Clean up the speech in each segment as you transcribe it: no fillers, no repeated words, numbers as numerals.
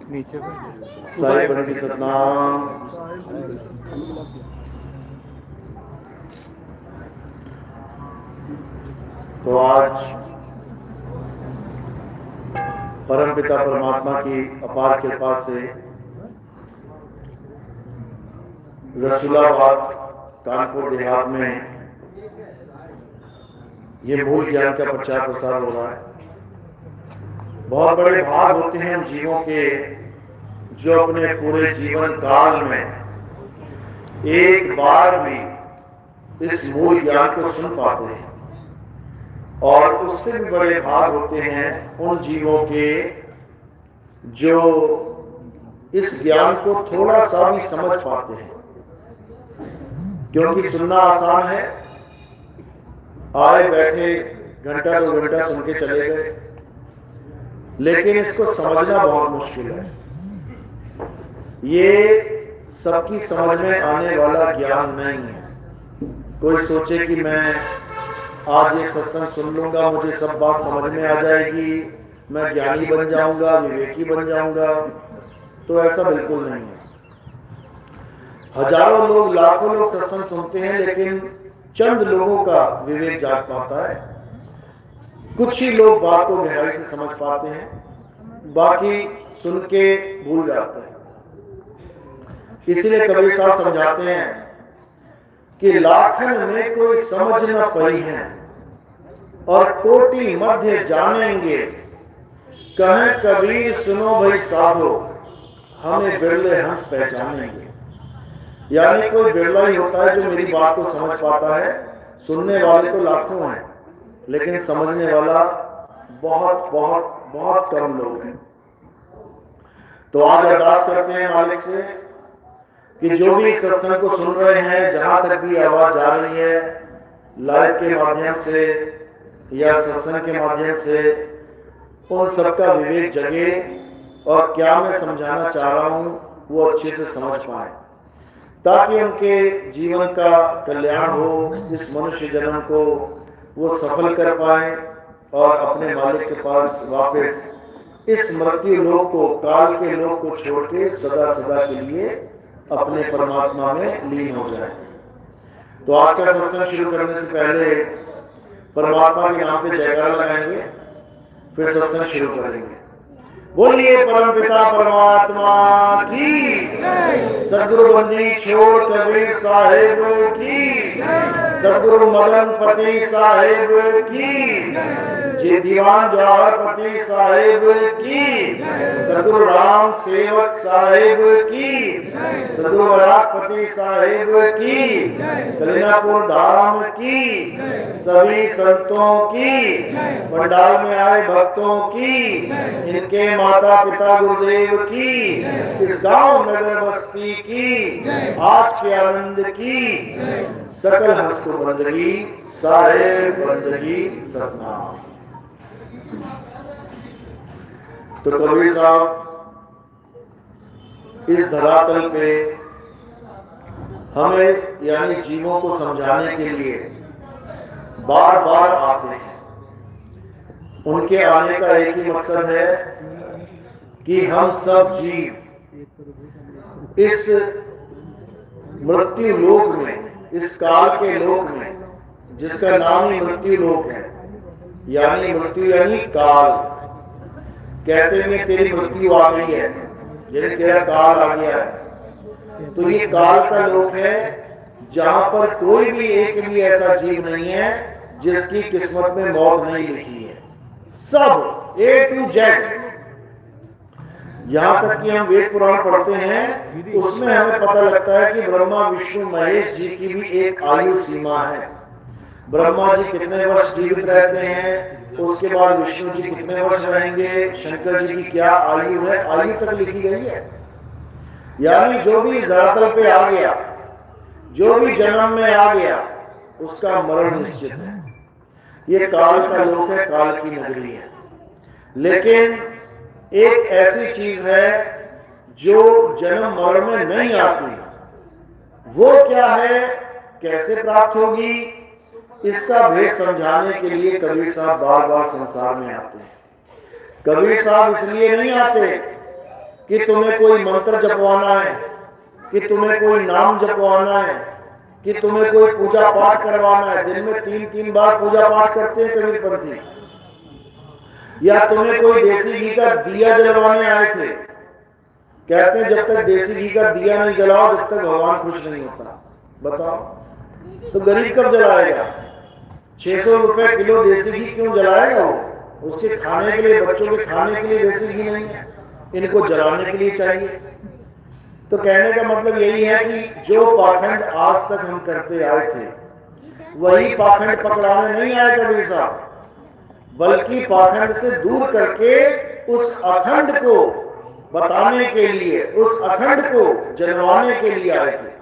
नीचे साहिब बन की सतनाम। तो आज परम पिता परमात्मा की अपार कृपा से रसूलाबाद कानपुर देहात में ये मूल ज्ञान का प्रचार प्रसार हो रहा है। बहुत बड़े भाग होते हैं उन जीवों के जो अपने पूरे जीवन काल में एक बार भी इस मूल ज्ञान को सुन पाते हैं, और उससे भी बड़े भाग होते हैं उन जीवों के जो इस ज्ञान को थोड़ा सा भी समझ पाते हैं। क्योंकि सुनना आसान है, आए बैठे घंटा 2 घंटा सुन के चले गए, लेकिन इसको समझना बहुत मुश्किल है। ये सबकी समझ में आने वाला ज्ञान नहीं है। कोई सोचे कि मैं आज ये सत्संग सुन लूंगा, मुझे सब बात समझ में आ जाएगी, मैं ज्ञानी बन जाऊंगा, विवेकी बन जाऊंगा, तो ऐसा बिल्कुल नहीं है। हजारों लोग, लाखों लोग सत्संग सुनते हैं, लेकिन चंद लोगों का विवेक जाग पाता है। कुछ ही लोग बात को गहराई से समझ पाते हैं, बाकी सुन के भूल जाते हैं। इसलिए कबीर साहब समझाते हैं कि लाखन में कोई समझ न पई है, और कोटि मध्य जानेंगे, कहें कबीर सुनो भाई साधो, हमें बिरले हंस पहचानेंगे। यानी कोई बिरला ही होता है जो मेरी बात को समझ पाता है। सुनने वाले तो लाखों हैं, लेकिन समझने वाला बहुत बहुत बहुत कम लोग हैं। तो आज अरदास करते हैं मालिक से कि जो भी सत्संग को सुन रहे हैं, जहां तक भी आवाज जा रही है, लाइव के माध्यम से या सत्संग के माध्यम से, उन सबका विवेक जगे और क्या मैं समझाना चाह रहा हूं वो अच्छे से समझ पाए, ताकि उनके जीवन का कल्याण हो, इस मनुष्य जन्म को वो सफल कर पाए और अपने मालिक के पास वापस इस मृत्यु लोक को, काल के लोक को छोड़ के सदा सदा के लिए अपने परमात्मा में लीन हो जाए। तो आज का सत्संग शुरू करने से पहले परमात्मा के नाम पे जयकारा लगाएंगे, फिर सत्संग शुरू करेंगे। बोलिए परम पिता परमात्मा की, सदगुरु बंदी छोड़ कबीर साहेब की, सदगुरु मदन पति साहेब की, जे दीवान जवाहर पति साहेब की, सदगुरु राम सेवक साहेब की, सदगुरु पति साहेब की, कलीनापुर धाम की, सभी संतों की, पंडाल में आए भक्तों की, इनके माता पिता गुरुदेव की, इस गांव नगर बस्ती की, आज के आनंद की, सकल हंस को बंदगी, साहेब बंदगी सतनाम। तो कबीर साहब इस धरातल पे हमें यानी जीवों को समझाने के लिए बार बार आते हैं। उनके आने का एक ही मकसद है कि हम सब जीव इस मृत्यु लोक में, इस काल के लोक में, जिसका नाम ही मृत्यु लोक है, यानी मृत्यु यानी काल। कहते हैं तेरी मृत्यु आ गई है, यानी तेरा काल आ गया है। तो ये काल का लोक है जहां पर कोई भी एक भी ऐसा जीव नहीं है जिसकी किस्मत में मौत नहीं लिखी है। सब A to Z, यहां तक कि हम वेद पुराण पढ़ते हैं, उसमें हमें पता लगता है कि ब्रह्मा विष्णु महेश जी की भी एक आयु सीमा है। ब्रह्मा जी कितने वर्ष जीवित रहते हैं, उसके बाद विष्णु जी कितने वर्ष रहेंगे, शंकर जी की क्या आयु है, आयु तक लिखी गई है। यानी जो भी धरातल पे आ गया, जो भी जन्म में आ गया, उसका मरण निश्चित है। ये काल का लोक है, काल की नगरी है। लेकिन एक ऐसी चीज है जो जन्म मरण में नहीं आती, वो क्या है, कैसे प्राप्त होगी, इसका भेद समझाने के लिए कबीर साहब बार बार संसार में आते हैं। कबीर साहब इसलिए नहीं आते कि तुम्हें कोई मंत्र जपवाना है, कि तुम्हें कोई नाम जपवाना है, कि तुम्हें कोई पूजा पाठ करवाना है। दिन में 3-3 बार पूजा पाठ करते हैं कबीरपंथी। या तुम्हें कोई देसी घी का दिया जलवाने आए थे। कहते हैं जब तक देसी घी का दिया नहीं जलाओ जब तक भगवान खुश नहीं होता। बताओ तो गरीब कब जलाएगा? 600 रुपए किलो देसी घी क्यों जलाएगा वो? उसके खाने के लिए, बच्चों के खाने के लिए देसी घी नहीं है, इनको जलाने के लिए चाहिए। तो कहने का मतलब यही है कि जो पाखंड आज तक हम करते आए थे वही पाखंड पकड़ाने नहीं आए कबीर साहब, बल्कि पाखंड से दूर करके उस अखंड को बताने के लिए, उस अखंड को जलवाने के लिए आए थे,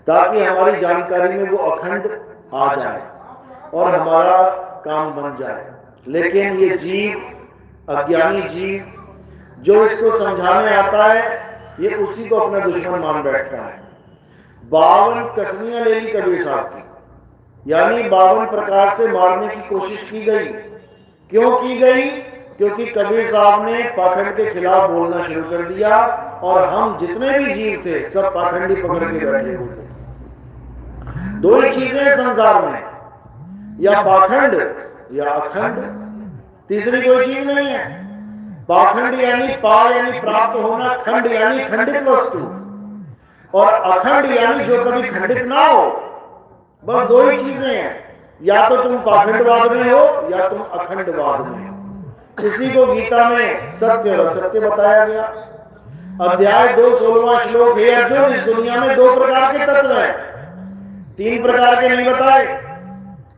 ताकि हमारी जानकारी में वो अखंड आ जाए और हमारा काम बन जाए। लेकिन ये जीव, अज्ञानी जीव, जो इसको समझाने आता है ये उसी को अपना दुश्मन मान बैठता है। 52 कसमियां ले ली कबीर साहब की, यानी 52 प्रकार से मारने की कोशिश की गई। क्यों की गई? क्योंकि कबीर साहब ने पाखंड के खिलाफ बोलना शुरू कर दिया और हम जितने भी जीव थे सब पाखंडी पकड़ के बैठे हुए थे। दो ही चीजें संसार में, या पाखंड या अखंड, तीसरी कोई चीज नहीं है। पाखंड यानी पा यानी प्राप्त होना, खंड यानी खंडित वस्तु, और अखंड यानी जो कभी खंडित ना हो। बस दो ही चीजें हैं, या तो तुम पाखंडवाद में हो या तुम अखंडवाद में हो। इसी को गीता में सत्य और असत्य बताया गया। अध्याय 2 16वां श्लोक, हे अर्जुन, इस दुनिया में 2 प्रकार के तत्व हैं, 3 प्रकार के नहीं बताए।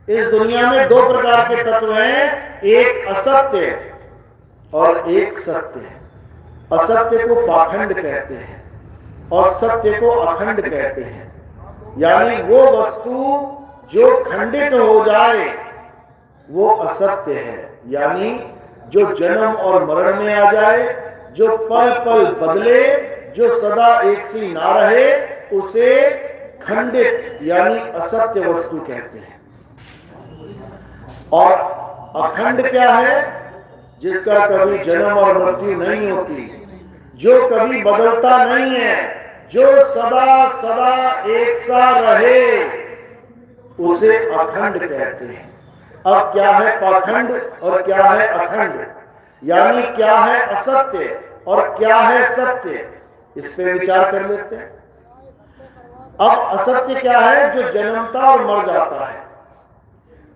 इस दुनिया में 2 प्रकार के तत्व हैं, एक असत्य और एक सत्य है। असत्य को पाखंड कहते हैं और सत्य को अखंड कहते हैं। यानी वो वस्तु जो खंडित हो जाए वो असत्य है, यानी जो जन्म और मरण में आ जाए, जो पल पल बदले, जो सदा एक सी ना रहे, उसे खंडित यानी असत्य वस्तु कहते हैं। और अखंड क्या है? जिसका कभी जन्म और मृत्यु नहीं होती, जो कभी बदलता नहीं है, जो सदा सदा एक सा रहे, उसे अखंड कहते हैं। अब क्या है पाखंड और क्या है अखंड, यानी क्या है असत्य और क्या है सत्य, इस पे विचार कर लेते हैं। अब असत्य क्या है? जो जन्मता और मर जाता है।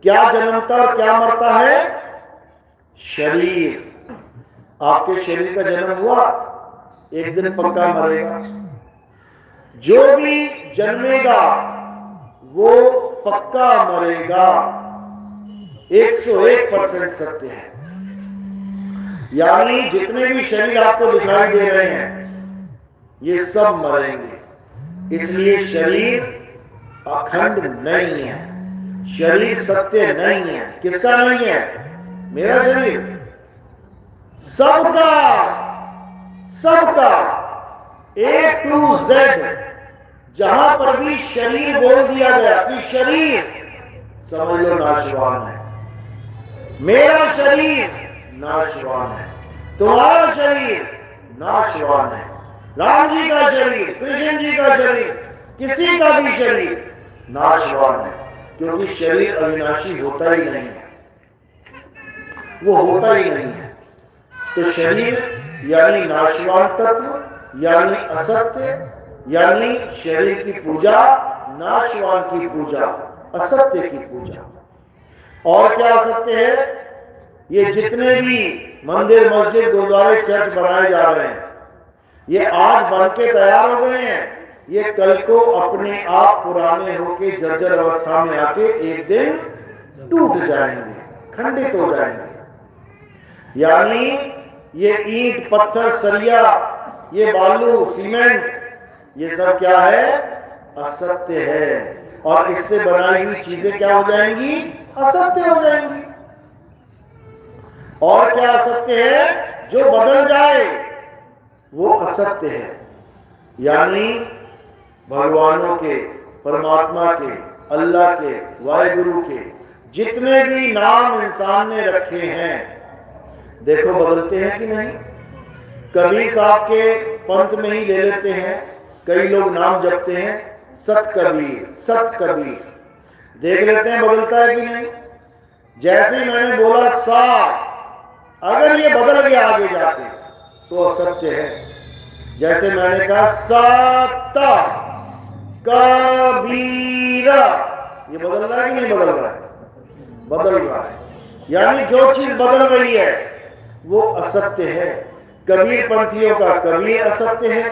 क्या जन्मता और क्या मरता है? शरीर। आपके शरीर का जन्म हुआ, एक दिन पक्का मरेगा। जो भी जन्मेगा वो पक्का मरेगा, 101% सत्य है। यानी जितने भी शरीर आपको दिखाई दे रहे हैं ये सब मरेंगे। इसलिए शरीर अखंड नहीं है, शरीर सत्य नहीं है। किसका नहीं है? मेरा शरीर, सबका, सबका A to Z। जहां पर भी शरीर बोल दिया गया कि शरीर, समझ लो नाशवान है। मेरा शरीर नाशवान है, तुम्हारा शरीर नाशवान है, राम जी का शरीर, कृष्ण जी का शरीर, किसी का भी शरीर नाशवान है। क्योंकि शरीर अविनाशी होता ही नहीं है, वो होता ही नहीं है। तो शरीर यानी नाशवान तत्व, यानी असत्य, यानी शरीर की पूजा, नाशवान की पूजा, असत्य की पूजा। और क्या असत्य है? ये जितने भी मंदिर, मस्जिद, गुरुद्वारे, चर्च बनाए जा रहे हैं, ये आज बन के तैयार हो गए हैं, ये कल को अपने आप पुराने होके जर्जर अवस्था में आके एक दिन टूट जाएंगे, खंडित हो जाएंगे। यानी ये ईंट, पत्थर, सरिया, ये बालू, सीमेंट, ये सब क्या है? असत्य है। और इससे बनाई हुई चीजें क्या हो जाएंगी? असत्य हो जाएंगी। और क्या असत्य है? जो बदल जाए वो असत्य है। यानी भगवानों के, परमात्मा के, अल्लाह के, वाहिगुरु के जितने भी नाम इंसान ने रखे हैं, देखो बदलते हैं कि नहीं? कबीर साहब के पंथ में ही ले लेते हैं, कई लोग नाम जपते हैं सत कबीर सत कबीर, देख लेते हैं बदलता है कि नहीं। जैसे ही मैंने बोला सा, अगर ये बदल गया आगे जाके तो असत्य है। जैसे मैंने कहा सता कबीरा, ये बदल रहा है कि नहीं बदल रहा है? बदल रहा है। यानी जो चीज बदल रही है वो असत्य है। कबीर पंथियों का कबीर असत्य है,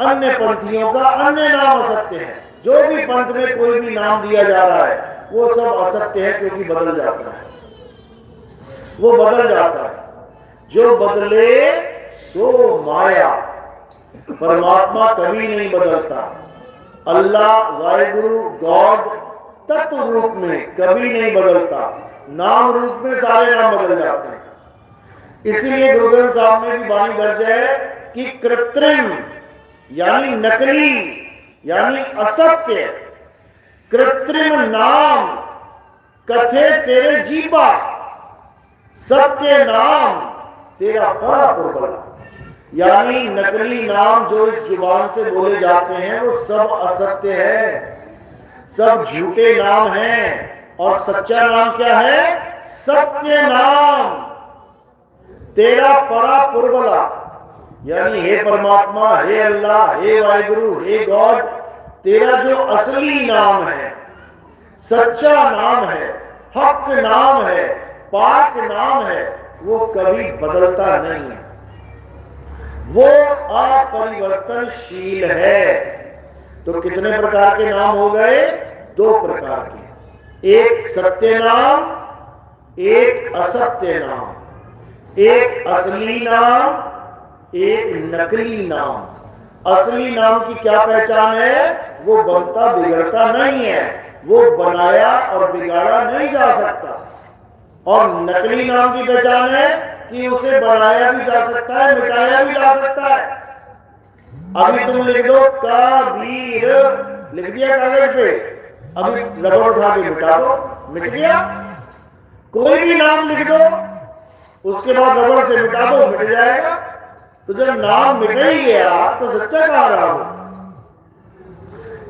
अन्य पंथियों का अन्य नाम असत्य है। जो भी पंथ में कोई भी नाम दिया जा रहा है वो सब असत्य है, क्योंकि बदल जाता है, वो बदल जाता है। जो बदले सो माया, परमात्मा कभी नहीं बदलता। अल्लाह वाहिगुरु गॉड तत्व रूप में कभी नहीं बदलता, नाम रूप में सारे नाम बदल जाते हैं। इसीलिए गुरु ग्रंथ साहब में भी वाणी दर्ज है कि कृत्रिम यानी नकली यानी असत्य, कृत्रिम नाम कथे तेरे जीवा, सत्य नाम तेरा परापुरबला। यानी नकली नाम जो इस जुबान से बोले जाते हैं वो सब असत्य है, सब झूठे नाम हैं। और सच्चा नाम क्या है? सत्य नाम तेरा परापुरबला। यानी हे परमात्मा, हे अल्लाह, हे वाहिगुरु, हे गॉड, तेरा जो असली नाम है, सच्चा नाम है, हक नाम है, पाक नाम है, वो कभी बदलता नहीं है, वो अपरिवर्तनशील है। तो कितने प्रकार के नाम हो गए? 2 प्रकार के, एक सत्य नाम, एक असत्य नाम, एक असली नाम, एक नकली नाम। असली नाम की क्या पहचान है? वो बनता बिगड़ता नहीं है, वो बनाया और बिगाड़ा नहीं जा सकता। और नकली नाम की पहचान है कि उसे बनाया भी जा सकता है, मिटाया भी जा सकता है। अभी तुम लिख दो कबीर, लिख दिया कागज पे, अभी रबड़ उठा के मिटा दो, मिट गया। कोई भी नाम लिख दो, उसके बाद रबड़ से मिटा दो, मिट जाएगा। तो जब नाम मिट ही गया तो सच्चा कहाँ रहा हो?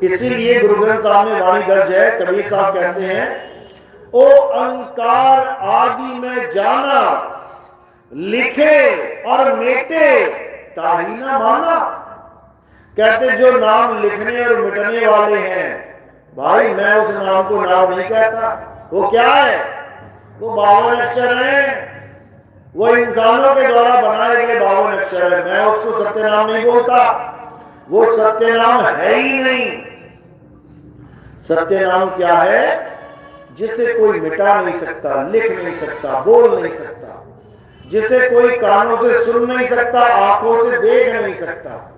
इसीलिए गुरु ग्रंथ साहब में वाणी दर्ज है, कबीर साहब कहते हैं, ओ अंकार आदि में जाना, लिखे और मेटे ताही ना माना। कहते जो नाम लिखने और मिटने वाले हैं, भाई मैं उस नाम को नाम नहीं कहता। वो क्या है? वो 52 अक्षर है, वो इंसानों के द्वारा बनाए गए 52 अक्षर है। मैं उसको सत्य नाम नहीं बोलता, वो सत्य नाम है ही नहीं। सत्य नाम क्या है? जिसे कोई मिटा नहीं सकता, लिख नहीं सकता, बोल नहीं सकता, जिसे कोई कानों से सुन नहीं सकता, आंखों से देख नहीं सकता,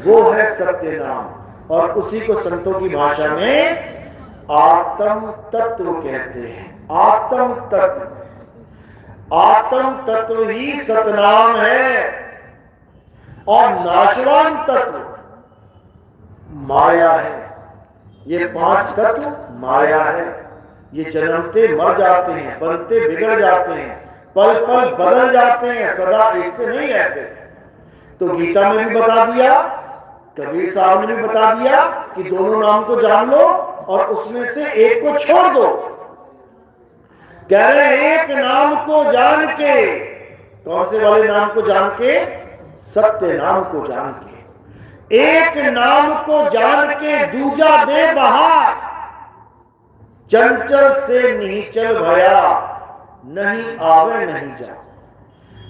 वो है सत्य नाम। और उसी को संतों की भाषा में आत्म तत्व कहते हैं। आत्म तत्व, आत्म तत्व ही सतनाम है। और नाशवान तत्व माया है। ये 5 तत्व माया है। ये जन्मते मर जाते हैं, बनते बिगड़ जाते हैं, पल पल बदल जाते हैं, सदा एक से नहीं रहते। तो गीता में भी बता दिया, कबीर साहब ने भी बता दिया कि दोनों नाम को जान लो और उसमें से एक को छोड़ दो। कह रहे एक नाम को जान के, कौन से वाले नाम को जान के? सत्य नाम को जान के। एक नाम को जान के दूजा दे बाहर, चंचल से निचल भया, नहीं आवे नहीं जा।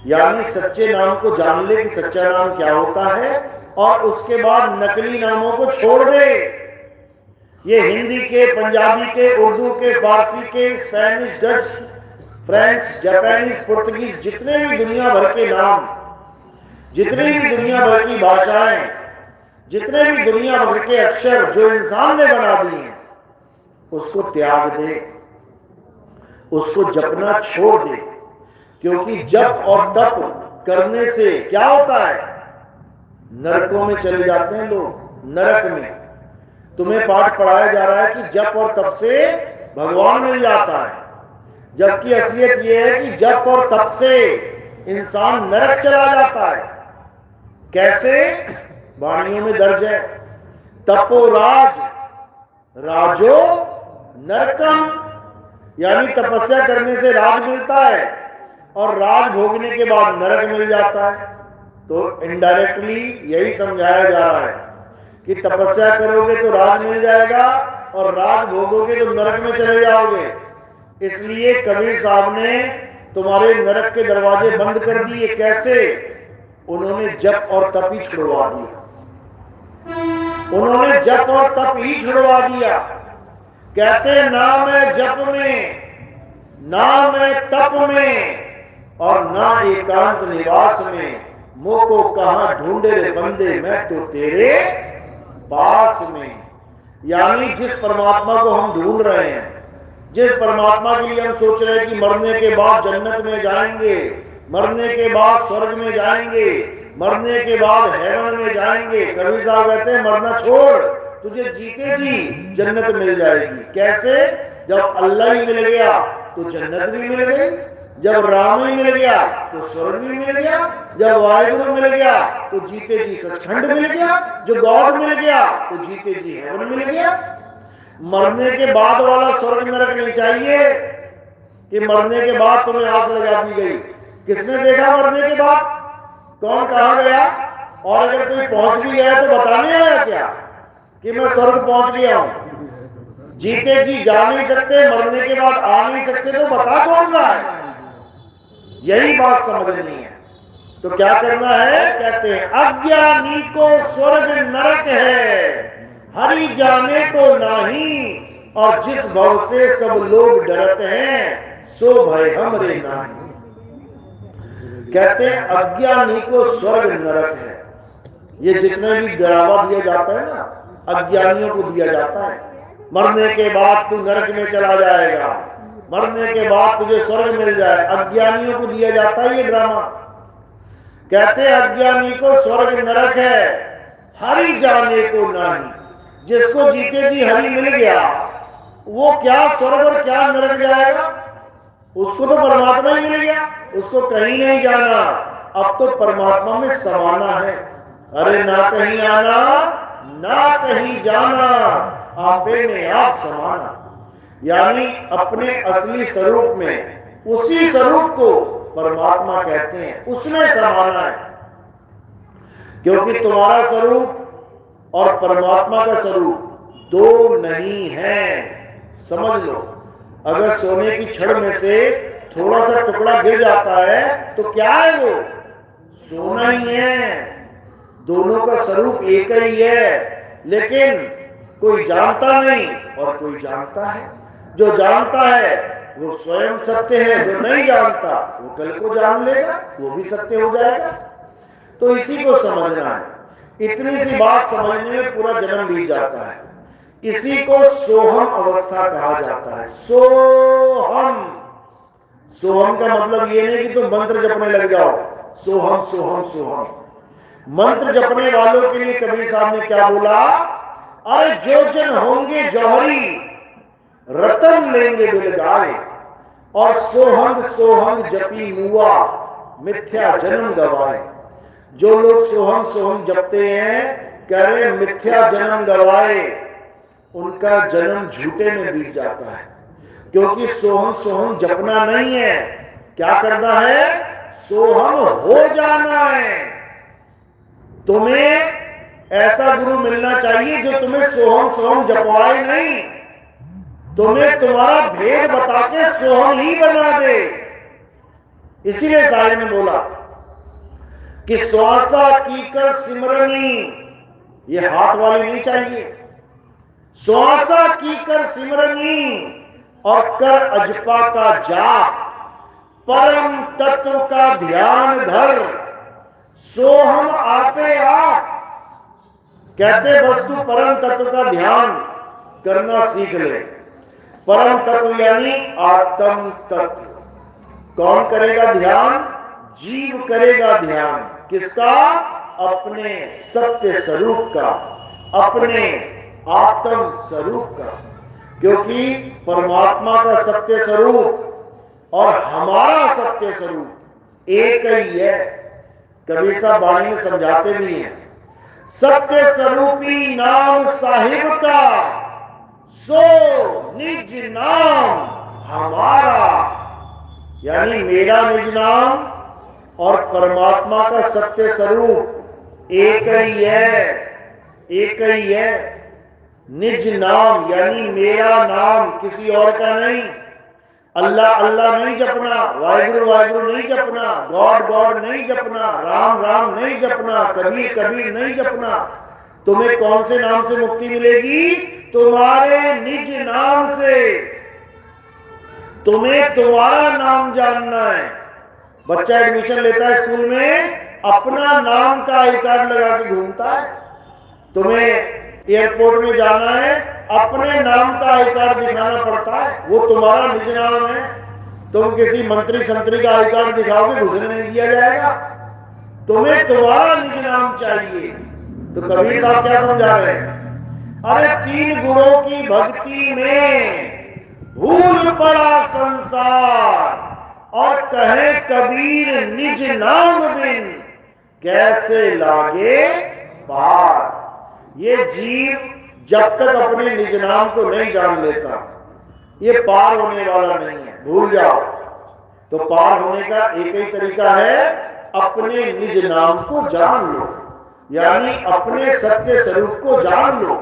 यानी सच्चे नाम को जान ले कि सच्चा नाम क्या होता है, और उसके बाद नकली नामों को छोड़ दे। ये हिंदी के, पंजाबी के, उर्दू के, फारसी के, Spanish, Dutch, French, Japanese, Portuguese, जितने भी दुनिया भर के नाम, जितनी भी दुनिया भर की भाषाएं, जितने भी दुनिया भर के अक्षर जो इंसान ने बना दिए हैं, उसको त्याग दे, उसको जपना छोड़ दे। क्योंकि जप और तप करने से क्या होता है? नरकों में चले जाते हैं लोग, नरक में। तुम्हें पाठ पढ़ाया जा रहा है कि जप और तप से भगवान मिल जाता है, जबकि असलियत यह है कि जप और तप से इंसान नरक चला जाता है। कैसे? वाणियों में दर्ज है, तपोराज राजो नरकम, यानी तपस्या करने से राज मिलता है और राज भोगने के बाद नरक मिल जाता है। तो इनडायरेक्टली यही समझाया जा रहा है कि तपस्या करोगे तो राज मिल जाएगा और राज भोगोगे तो नरक में चले जाओगे। इसलिए कबीर साहब ने तुम्हारे नरक के दरवाजे बंद कर दिए। कैसे? उन्होंने जप और तप ही छुड़वा दिया। उन्होंने जप और तप ही छुड़वा दिया। कहते ना मैं जप में, ना मैं तप में और ना एकांत निवास में, मोको कहां ढूंढे रे बंदे, मैं तो तेरे पास में। यानी जिस परमात्मा को हम ढूंढ रहे हैं, जिस परमात्मा के लिए हम सोच रहे हैं कि मरने के बाद जन्नत में जाएंगे, मरने के बाद स्वर्ग में जाएंगे, मरने के बाद हेवन में जाएंगे, कबीर साहब कहते हैं मरना छोड़, तुझे जीते जी जन्नत मिल जाएगी। कैसे? जब अल्लाह ही मिल गया तो जन्नत भी मिल गई, जब राम ही मिल गया तो स्वर्ग भी मिल गया, जब वाहिगुरु मिल गया तो जीते जी सचखंड मिल गया, जो गॉड मिल गया तो जीते जी हेवन मिल गया। मरने के बाद वाला स्वर्ग नरक नहीं चाहिए कि मरने के बाद तुम्हें आस लगा दी गई। किसने देखा मरने के बाद? कौन कहां गया? और अगर कोई पहुंच भी गया तो बताने आया क्या कि मैं स्वर्ग पहुंच गया हूं? जीते जी जा नहीं सकते, मरने के बाद आ नहीं सकते, तो बता कौन रहा है? यही बात समझनी है। तो क्या करना है? कहते हैं अज्ञानी को स्वर्ग नरक है, हरि जाने को नहीं, और जिस भव से सब लोग डरते हैं, सो भय हमरे नहीं। कहते हैं अज्ञानी को स्वर्ग नरक है। ये जितने भी डरावा दिया जाता है ना, अज्ञानियों को दिया जाता है। मरने के बाद तू नरक में चला जाएगा, मरने के बाद तुझे स्वर्ग मिल जाए, अज्ञानियों को दिया जाता है ये ड्रामा। कहते अज्ञानी को स्वर्ग नरक है, हरि जाने को नहीं। जिसको जीते जी हरि मिल गया वो क्या स्वर्ग और क्या नरक जाएगा? उसको तो परमात्मा ही मिल गया, उसको कहीं नहीं जाना। अब तो परमात्मा में समाना है। अरे ना कहीं आना ना कहीं जाना, आपे में आप समाना। यानी अपने असली स्वरूप में, उसी स्वरूप को परमात्मा कहते हैं, उसमें समाना है। क्योंकि तुम्हारा स्वरूप और परमात्मा का स्वरूप दो नहीं है। समझ लो, अगर सोने की छड़ में से थोड़ा सा टुकड़ा गिर जाता है तो क्या है? वो सोना ही है। दोनों का स्वरूप एक ही है, लेकिन कोई जानता नहीं और कोई जानता है। जो जानता है वो स्वयं सत्य है, जो नहीं जानता वो कल को जान लेगा, वो भी सत्य हो जाएगा। तो इसी को समझना है। इतनी सी बात समझने में पूरा जन्म बीत जाता है। इसी को सोहम अवस्था कहा जाता है। सोहम, सोहम का मतलब ये नहीं कि तुम मंत्र जपने लग जाओ, सोहम सोहम सोहम। मंत्र जपने वालों के लिए कबीर साहब ने क्या बोला? अरे जो जन होंगे जौहरी, रतन लेंगे बिलगाए, और सोहंग सोहंग जपी मुआ, मिथ्या जन्म गवाए। जो लोग सोहम सोहम जपते हैं, कह रहे मिथ्या जन्म गवाए, उनका जन्म झूठे में बीत जाता है। क्योंकि सोहम सोहम जपना नहीं है, क्या करना है? सोहम हो जाना है। तुम्हें ऐसा गुरु मिलना चाहिए जो तुम्हें सोहम सोहम जपवाए नहीं, तुम्हें तुम्हारा भेद बता के सोहम ही बना दे। इसीलिए साहिब ने बोला कि श्वासा कीकर सिमरनी, ये हाथ वाली नहीं चाहिए। श्वासा कीकर सिमरनी और कर अजपा का जाप, परम तत्व का ध्यान धर, सोहम आपे आप। कहते बस तू परम तत्व का ध्यान करना सीख ले। परम तत्व यानी आत्म तत्व। कौन करेगा ध्यान? जीव करेगा ध्यान। किसका? अपने सत्य स्वरूप का, अपने आत्म स्वरूप का। क्योंकि परमात्मा का सत्य स्वरूप और हमारा सत्य स्वरूप एक ही है। कबीर साहब वाणी में समझाते भी हैं, सत्य स्वरूपी नाम साहिब का, सो निज नाम हमारा। यानी मेरा निज नाम और परमात्मा का सत्य स्वरूप एक ही है, एक ही है। निज नाम यानी मेरा नाम, किसी और का नहीं। अल्लाह अल्लाह नहीं जपना, वाहिगुरु वाहिगुरु नहीं जपना, गॉड गॉड नहीं जपना, राम राम नहीं जपना, कबीर कबीर नहीं जपना। तुम्हें कौन से नाम से मुक्ति मिलेगी? तुम्हारे निज नाम से। तुम्हें तुम्हारा नाम जानना है। बच्चा एडमिशन लेता है स्कूल में, अपना नाम का आई कार्ड लगा के घूमता है। तुम्हें एयरपोर्ट में जाना है, अपने नाम का आई कार्ड दिखाना पड़ता है, वो तुम्हारा निज नाम है। तुम किसी मंत्री संतरी का आई कार्ड दिखाओगे, घुसने नहीं दिया जाएगा। तुम्हें तुम्हारा निज नाम चाहिए। तो कबीर साहब क्या समझा रहे हैं? अरे 3 गुणों की भक्ति में भूल पड़ा संसार, और कहे कबीर निज नाम बिन कैसे लागे पार। ये जीव जब तक अपने निज नाम को नहीं जान लेता, ये पार होने वाला नहीं है। भूल जाओ। तो पार होने का एक ही तरीका है, अपने निज नाम को जान लो, यानी अपने सत्य स्वरूप को जान लो।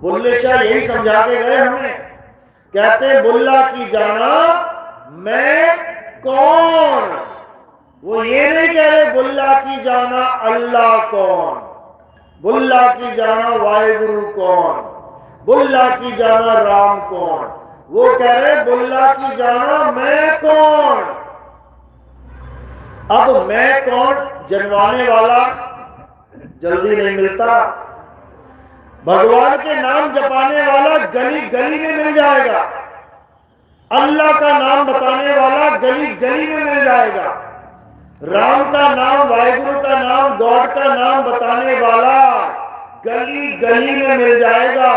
बुल्ले शाह यही समझा के गए हमें। कहते बुल्ला की जाना मैं कौन। वो ये नहीं कह रहे बुल्ला की जाना अल्लाह कौन, बुल्ला की जाना वाहिगुरु कौन, बुल्ला की जाना राम कौन। वो कह रहे बुल्ला की जाना मैं कौन। अब मैं कौन जनवाने वाला जल्दी नहीं मिलता। भगवान के नाम जपाने वाला गली गली में मिल जाएगा। अल्लाह का नाम बताने वाला गली गली में मिल जाएगा। राम का नाम, वाहिगुरु का नाम, गॉड का नाम बताने वाला गली गली में मिल जाएगा।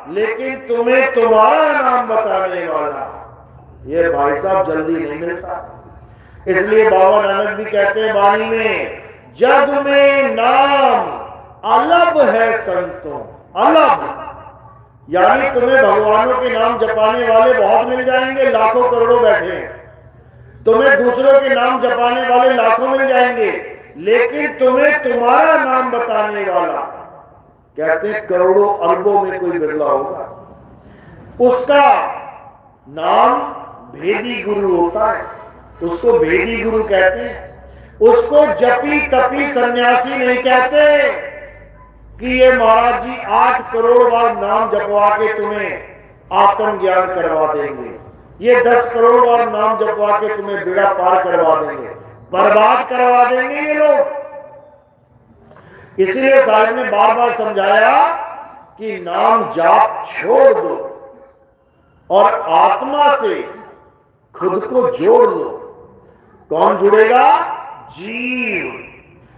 लेकिन तुम्हें तुम्हारा नाम बताने वाला ये भाई साहब जल्दी नहीं मिलता। इसलिए बाबा नानक भी कहते हैं वाणी में, जग में नाम अलग है संतों। अलग यानी तुम्हें भगवानों के नाम जपाने वाले बहुत मिल जाएंगे, लाखों करोड़ों बैठे हैं। तुम्हें दूसरों के नाम जपाने वाले लाखों मिल जाएंगे, लेकिन तुम्हें तुम्हारा नाम बताने वाला कहते हैं करोड़ों अरबों में कोई बिरला होगा। उसका नाम भेदी गुरु होता है, उसको भेदी गुरु कहते हैं। उसको जपी तपी सन्यासी नहीं कहते कि ये महाराज जी 8 करोड़ बार नाम जपवा के तुम्हें आत्मज्ञान करवा देंगे, ये 10 करोड़ बार नाम जपवा के तुम्हें बेड़ा पार करवा देंगे, बर्बाद करवा देंगे ये लोग। इसलिए साहब ने बार बार समझाया कि नाम जाप छोड़ दो और आत्मा से खुद को जोड़ लो। कौन जुड़ेगा? जीव,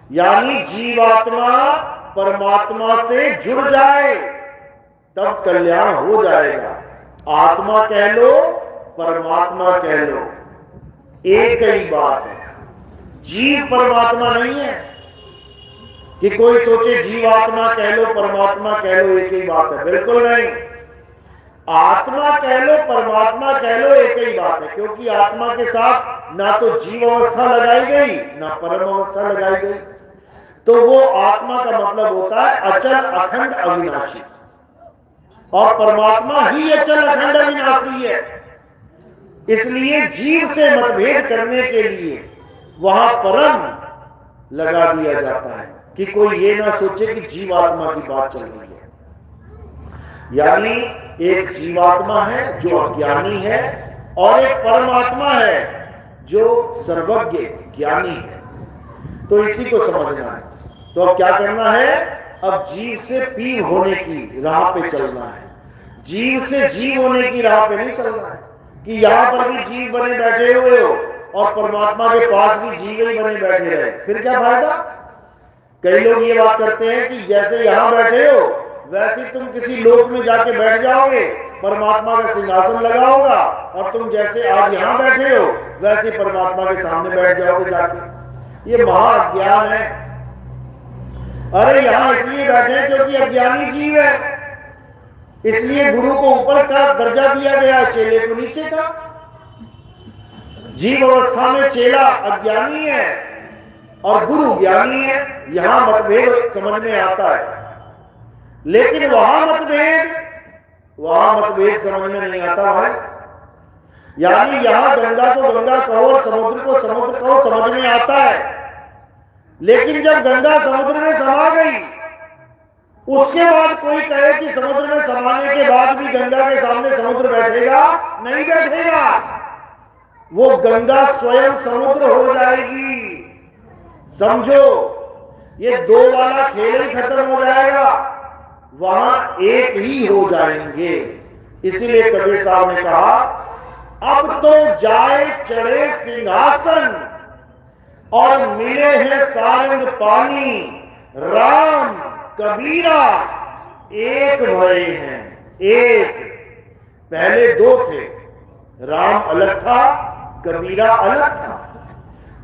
यानी जीवात्मा परमात्मा से जुड़ जाए तब कल्याण हो जाएगा। आत्मा कह लो, परमात्मा कह लो, एक ही बात है। जीव परमात्मा नहीं है कि कोई सोचे जीवात्मा कह लो परमात्मा कह लो एक ही बात है, बिल्कुल नहीं। आत्मा कह लो परमात्मा कह लो एक ही बात है, क्योंकि आत्मा के साथ ना तो जीव अवस्था लगाई गई ना परम अवस्था लगाई गई। तो वो आत्मा का मतलब होता है अचल अखंड अविनाशी, और परमात्मा ही अचल अखंड अविनाशी है। इसलिए जीव से मतभेद करने के लिए वहां परम लगा दिया जाता है कि कोई ये ना सोचे कि जीवात्मा की बात चल रही है। यानी एक जीवात्मा है जो अज्ञानी है और एक परमात्मा है जो सर्वज्ञ ज्ञानी है। तो इसी को समझना है। तो अब क्या करना है? अब जीव से पीव होने की राह पे चलना है। जीव से जीव होने की राह पे नहीं चलना है कि यहां पर भी जीव बने बैठे हुए हो और परमात्मा के पास भी जीव ही बने बैठे रहे, फिर क्या फायदा? कई लोग ये बात करते हैं कि जैसे यहां बैठे हो वैसे तुम किसी लोक में जाके बैठ जाओगे, परमात्मा का सिंहासन लगा होगा और तुम जैसे आज यहां बैठे हो वैसे परमात्मा के सामने बैठ जाओगे जाके। ये महाज्ञान है। अरे यहां इसलिए बैठे हैं क्योंकि अज्ञानी जीव है, इसलिए गुरु को ऊपर का दर्जा दिया गया, चेले को नीचे का। जीव अवस्था में चेला अज्ञानी है और गुरु ज्ञानी है। यहां मतभेद समझ में आता है, लेकिन वहां मतभेद समझ में नहीं आता भाई। यानी यहां गंगा को गंगा कहो और समुद्र को समुद्र कहो, समझ में आता है, लेकिन जब गंगा समुद्र में समा गई, उसके बाद कोई कहे कि समुद्र में समाने के बाद भी गंगा के सामने समुद्र बैठेगा, नहीं बैठेगा। वो गंगा स्वयं समुद्र हो जाएगी। समझो, ये दो वाला खेल ही खत्म हो जाएगा, वहां एक ही हो जाएंगे। इसीलिए कबीर साहब ने कहा, अब तो जाए चढ़े सिंहासन और मिले हैं सारंग पानी, राम कबीरा एक भये हैं। एक, पहले दो थे, राम अलग था, कबीरा अलग था,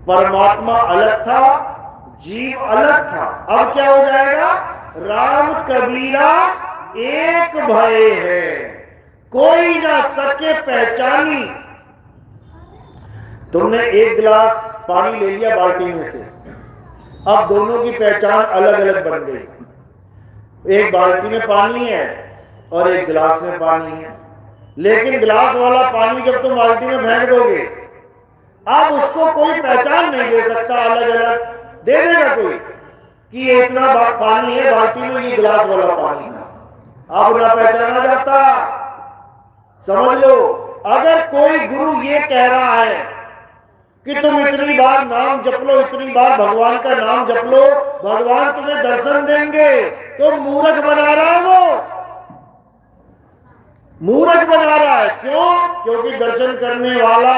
परमात्मा अलग था, जीव अलग था। अब क्या हो जाएगा? राम कबीरा एक भये हैं, कोई ना सके पहचानी। तुमने एक गिलास पानी ले लिया बाल्टी में से, अब दोनों की पहचान अलग अलग बन गई। एक बाल्टी में पानी है और एक गिलास में पानी है, लेकिन गिलास वाला पानी जब तुम बाल्टी में फेंक दोगे, अब उसको कोई पहचान नहीं दे सकता। अलग अलग दे देगा कोई कि ये इतना पानी है बाल्टी में, ये गिलास वाला पानी था, अब ना पहचाना जाता। समझ लो, अगर कोई गुरु ये कह रहा है कि तुम इतनी बार नाम जप लो, इतनी बार भगवान का नाम जप लो, भगवान तुम्हें दर्शन देंगे, तो मूर्ख बना रहा है। वो मूर्ख बना रहा है। क्यों? क्योंकि दर्शन करने वाला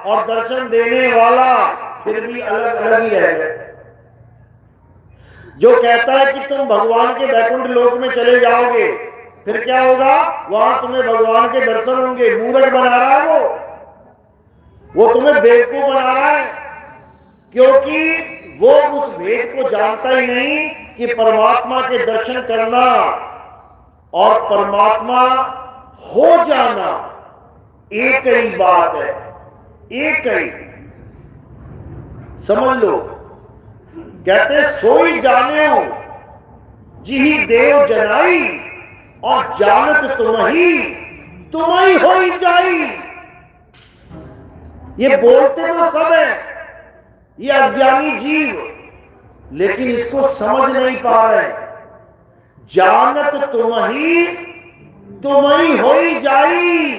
और दर्शन देने वाला फिर भी अलग अलग ही रह गए। जो कहता है कि तुम भगवान के वैकुंठ लोक में चले जाओगे, फिर क्या होगा? वहां तुम्हें भगवान के दर्शन होंगे। मूर्ख बना रहा है वो तुम्हें बेवकूफ बना रहा है, क्योंकि वो उस भेद को जानता ही नहीं कि परमात्मा के दर्शन करना और परमात्मा हो जाना एक ही बात है, एक ही। समझ लो, कहते सोई जाने हो जिही देव जनाई, और जानत तुम्ही होई जाई। ये बोलते तो सब है, ये अज्ञानी जीव, लेकिन इसको समझ नहीं पा रहे। जानत तुम्ही होई जाई।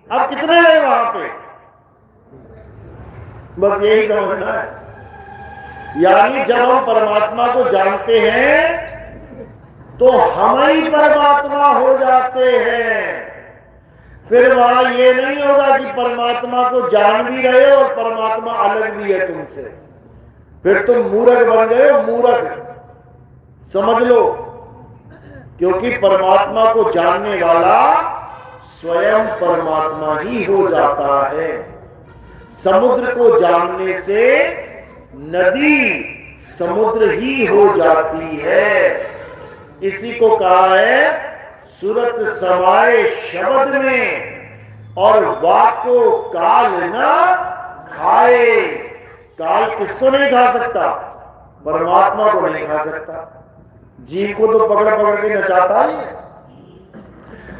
अब कितने रहे वहां पे? बस यही समझना है। यानी जब हम परमात्मा को जानते हैं तो हम ही परमात्मा हो जाते हैं। फिर वहां ये नहीं होगा कि परमात्मा को जान भी रहे हो और परमात्मा अलग भी है तुमसे। फिर तुम मूर्ख बन गए हो, मूर्ख। समझ लो, क्योंकि परमात्मा को जानने वाला स्वयं परमात्मा ही हो जाता है। समुद्र को जानने से नदी समुद्र ही हो जाती है। इसी को कहा है सूरत समाए शब्द में, और वाको काल न खाए। काल किसको नहीं खा सकता? परमात्मा को नहीं खा सकता। जीव को तो पकड़ पकड़ के नचाता है।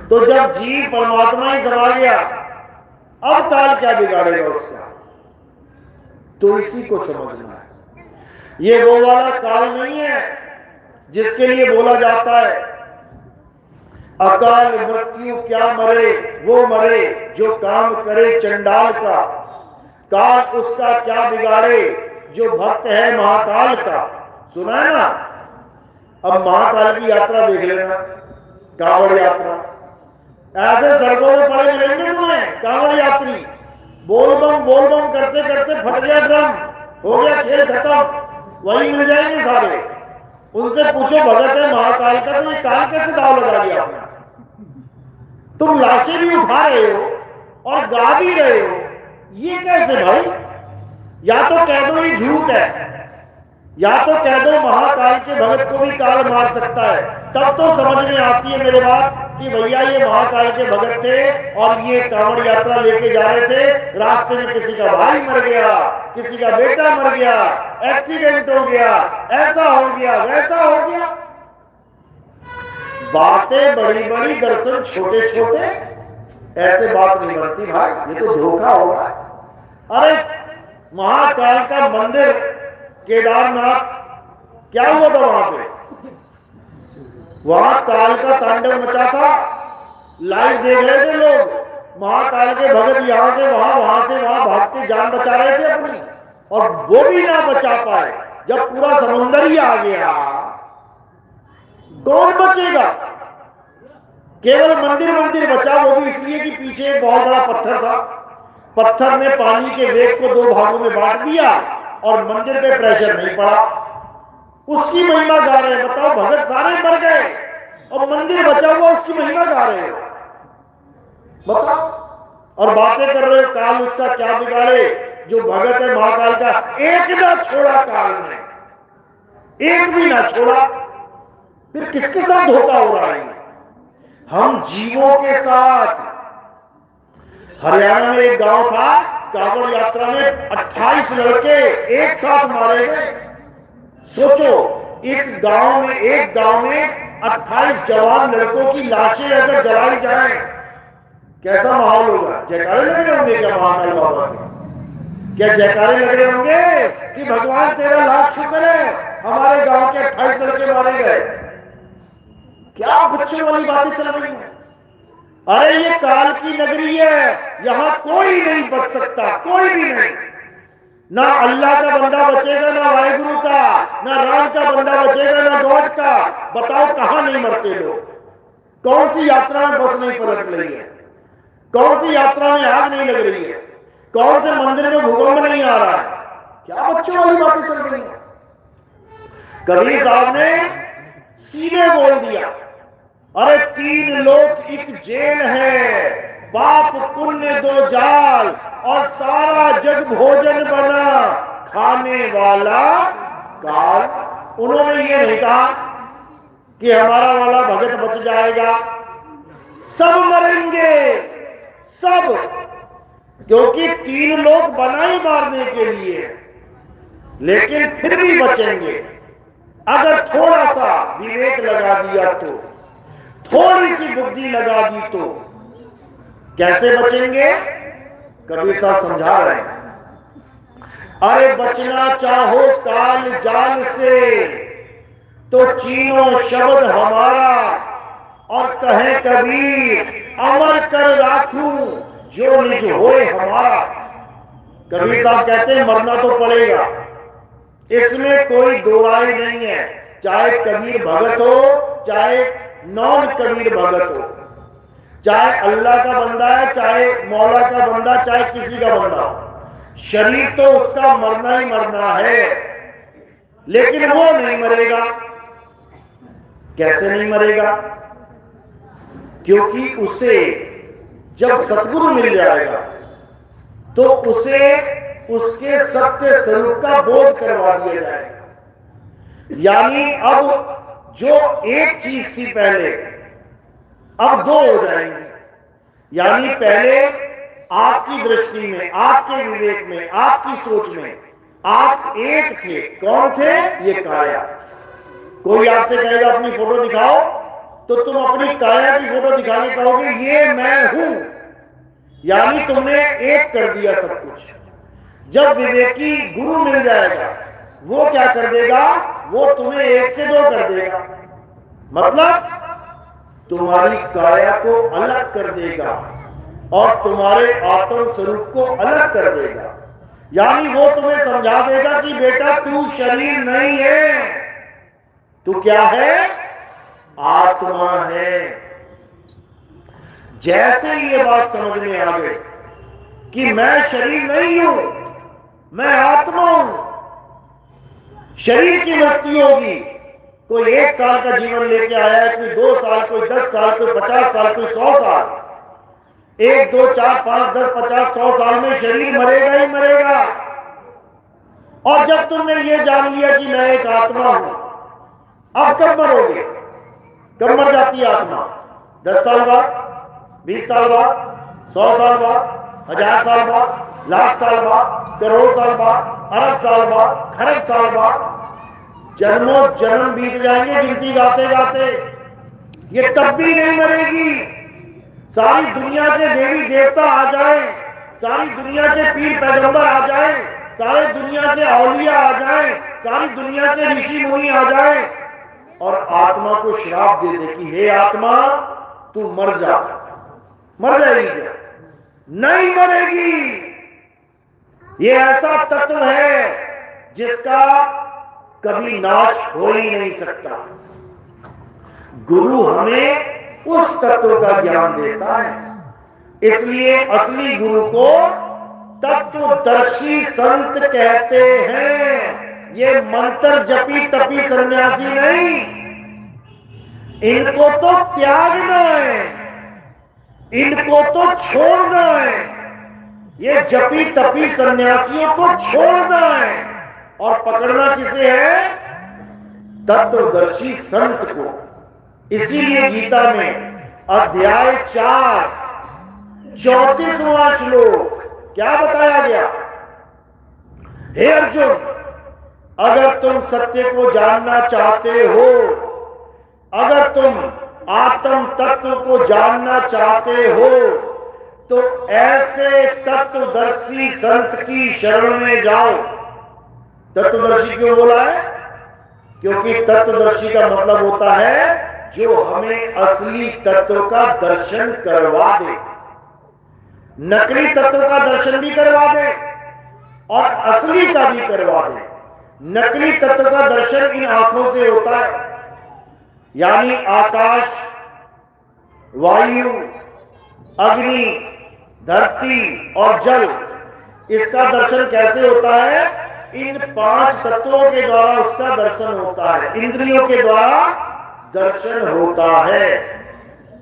तो जब जीव परमात्मा ही समा गया, अब काल क्या बिगाड़ेगा उसका? तो इसी को समझना है। ये वो वाला काल नहीं है जिसके लिए बोला जाता है अकाल मृत्यु क्या मरे वो मरे जो काम करे चंडाल का, काल उसका क्या बिगाड़े जो भक्त है महाकाल का। सुना है ना? अब महाकाल की यात्रा देख लेना, कांवड़ यात्रा। ऐसे सड़कों में पड़े मिलेंगे तुम्हें कांवड़ यात्री, बोल बम करते करते फट गया ड्रम, हो गया खेल खत्म, वही मिल जाएंगे सारे। उनसे पूछो भगत है महाकाल का, तो ये काल कैसे दाव लगा दिया आपने? तुम लाशें भी उठा रहे हो और गा भी रहे हो, ये कैसे भाई? या तो कह दो ये झूठ है, या तो कह दो महाकाल के भगत को भी काल मार सकता है, तब तो समझ में आती है मेरे बात कि भैया ये महाकाल के भगत थे और ये कांवड़ यात्रा लेके जा रहे थे, रास्ते में किसी का भाई मर गया, किसी का बेटा मर गया, एक्सीडेंट हो गया, ऐसा हो गया, वैसा हो गया। बातें बड़ी बड़ी, दर्शन छोटे छोटे, ऐसे बात नहीं बनती भाई, ये तो धोखा होगा। अरे महाकाल का मंदिर केदारनाथ, क्या हुआ था वहां पे? वहां काल का तांडव मचा था, लाइव देख रहे थे लोग। महाकाल के भगत यहां से वहां, वहां से वहां भागते जान बचा रहे थे अपनी, और वो भी ना बचा पाए। जब पूरा समुद्र ही आ गया, कौन बचेगा? केवल मंदिर मंदिर बचा, वो भी इसलिए कि पीछे एक बहुत बड़ा पत्थर था। पत्थर ने पानी के वेग को 2 भागों में बांट दिया और मंदिर पे प्रेशर नहीं पड़ा। उसकी महिमा गा रहे हैं। बताओ, भगत सारे मर गए और मंदिर बचा हुआ, उसकी महिमा गा रहे हो, बताओ। और बातें कर रहे हो काल उसका क्या बिगाड़े। जो भगत है महाकाल का, एक ना छोड़ा काल ने, एक भी ना छोड़ा। फिर किसके साथ धोखा हो रहा है? हम जीवों के साथ। हरियाणा में एक गांव था, कांवड़ यात्रा में 28 लड़के एक साथ मारे गए। सोचो, इस गांव में, एक गांव में 28 जवान लड़कों की लाशें अगर जलाई जाएं, कैसा माहौल होगा? जयकारे लग रहे होंगे क्या महाकाल बाबा के? क्या जयकारे लग रहे होंगे कि भगवान तेरा लाख शुक्र है, हमारे गांव के 28 लड़के मारे गए? क्या बच्चों वाली बातें चल रही हैं? अरे ये काल की नगरी है, यहां कोई नहीं बच सकता, कोई भी नहीं। ना अल्लाह का बंदा बचेगा, ना वाहिगुरु का, ना राम का बंदा बचेगा, ना गॉड का। बताओ कहां नहीं मरते लोग? कौन सी यात्रा में बस नहीं पलट रही है? कौन सी यात्रा में आग नहीं लग रही है? कौन से मंदिर में भूकंप नहीं आ रहा है? क्या बच्चों वाली बातें चल रही है? कबीर साहब ने सीधे बोल दिया, अरे 3 लोक एक जेल है, पाप पुण्य 2 जाल, और सारा जग भोजन बना, खाने वाला काल। उन्होंने ये नहीं कहा कि हमारा वाला भगत बच जाएगा। सब मरेंगे, सब, क्योंकि 3 लोग बना ही मारने के लिए, लेकिन फिर भी बचेंगे अगर थोड़ा सा विवेक लगा दिया तो, थोड़ी सी बुद्धि लगा दी तो। कैसे बचेंगे? कबीर साहब समझा रहे हैं, अरे बचना चाहो काल जाल से, तो चीनो शब्द हमारा, और कहे कबीर अमर कर राखूं जो निज होए हमारा। कबीर साहब कहते हैं मरना तो पड़ेगा, इसमें कोई दो राय नहीं है। चाहे कबीर भगत हो, चाहे नॉन कबीर भगत हो, चाहे अल्लाह का बंदा है, चाहे मौला का बंदा, चाहे किसी का बंदा हो, शरीर तो उसका मरना ही मरना है। लेकिन वो नहीं मरेगा। कैसे नहीं मरेगा? क्योंकि उसे जब सतगुरु मिल जाएगा तो उसे उसके सत्य स्वरूप का बोध करवा दिया जाएगा। यानी अब जो एक चीज थी पहले, अब 2 हो जाएंगे। यानी पहले आपकी दृष्टि में, आपके विवेक में, आपकी सोच में आप एक थे। कौन थे? ये काया। कोई आपसे कहेगा अपनी फोटो दिखाओ, तो तुम अपनी काया की फोटो दिखा के कहोगे ये मैं हूं। यानी तुमने एक कर दिया सब कुछ। जब विवेकी गुरु मिल जाएगा, वो क्या कर देगा? वो तुम्हें 1 से 2 कर देगा। मतलब तुम्हारी काया को अलग कर देगा और तुम्हारे आत्म स्वरूप को अलग कर देगा। यानी वो तुम्हें समझा देगा कि बेटा तू शरीर नहीं है, तू क्या है? आत्मा है। जैसे ये बात समझ में आ गई कि मैं शरीर नहीं हूं, मैं आत्मा हूं, शरीर की मृत्यु होगी। कोई 1 साल का जीवन लेके आया है, कोई 2 साल, कोई 10 साल, कोई 50 साल, कोई 100 साल। 1, 2, 4, 5, 10, 50, 100 साल में शरीर मरेगा ही मरेगा। और जब तुमने ये जान लिया कि मैं एक आत्मा हूं, अब कब मरोगे? कब मर जाती है आत्मा? 10 साल बाद, 20 साल बाद, 100 साल बाद, 1000 साल बाद, लाख साल बाद, करोड़ साल बाद, अरब साल बाद, खरब साल बाद, जन्मों जन्म बीत जाएंगे गिनती गाते गाते, ये तब भी नहीं मरेगी। सारी दुनिया के देवी देवता आ जाए, सारी दुनिया के पीर पैगंबर आ जाए, सारे दुनिया के औलिया आ जाए, सारी दुनिया के ऋषि मुनि आ जाए और आत्मा को श्राप दे दे कि हे आत्मा तू मर जा, मर जाएगी क्या? नहीं मरेगी। ये ऐसा तत्व है जिसका कभी नाश हो ही नहीं सकता। गुरु हमें उस तत्व का ज्ञान देता है, इसलिए असली गुरु को तत्वदर्शी संत कहते हैं। ये मंत्र जपी तपी सन्यासी नहीं, इनको तो त्यागना है, इनको तो छोड़ना है। ये जपी तपी सन्यासियों को छोड़ना है और पकड़ना किसे है? तत्वदर्शी संत को। इसीलिए गीता में अध्याय 4 34वां श्लोक क्या बताया गया? हे अर्जुन, अगर तुम सत्य को जानना चाहते हो, अगर तुम आत्म तत्व को जानना चाहते हो, तो ऐसे तत्वदर्शी संत की शरण में जाओ। तत्वदर्शी क्यों बोला है? क्योंकि तत्वदर्शी का मतलब होता है जो हमें असली तत्व का दर्शन करवा दे, नकली तत्व का दर्शन भी करवा दे और असली का भी करवा दे। नकली तत्व का दर्शन इन आंखों से होता है, यानी आकाश, वायु, अग्नि, धरती और जल। इसका दर्शन कैसे होता है? इन 5 तत्वों के द्वारा उसका दर्शन होता है, इंद्रियों के द्वारा दर्शन होता है।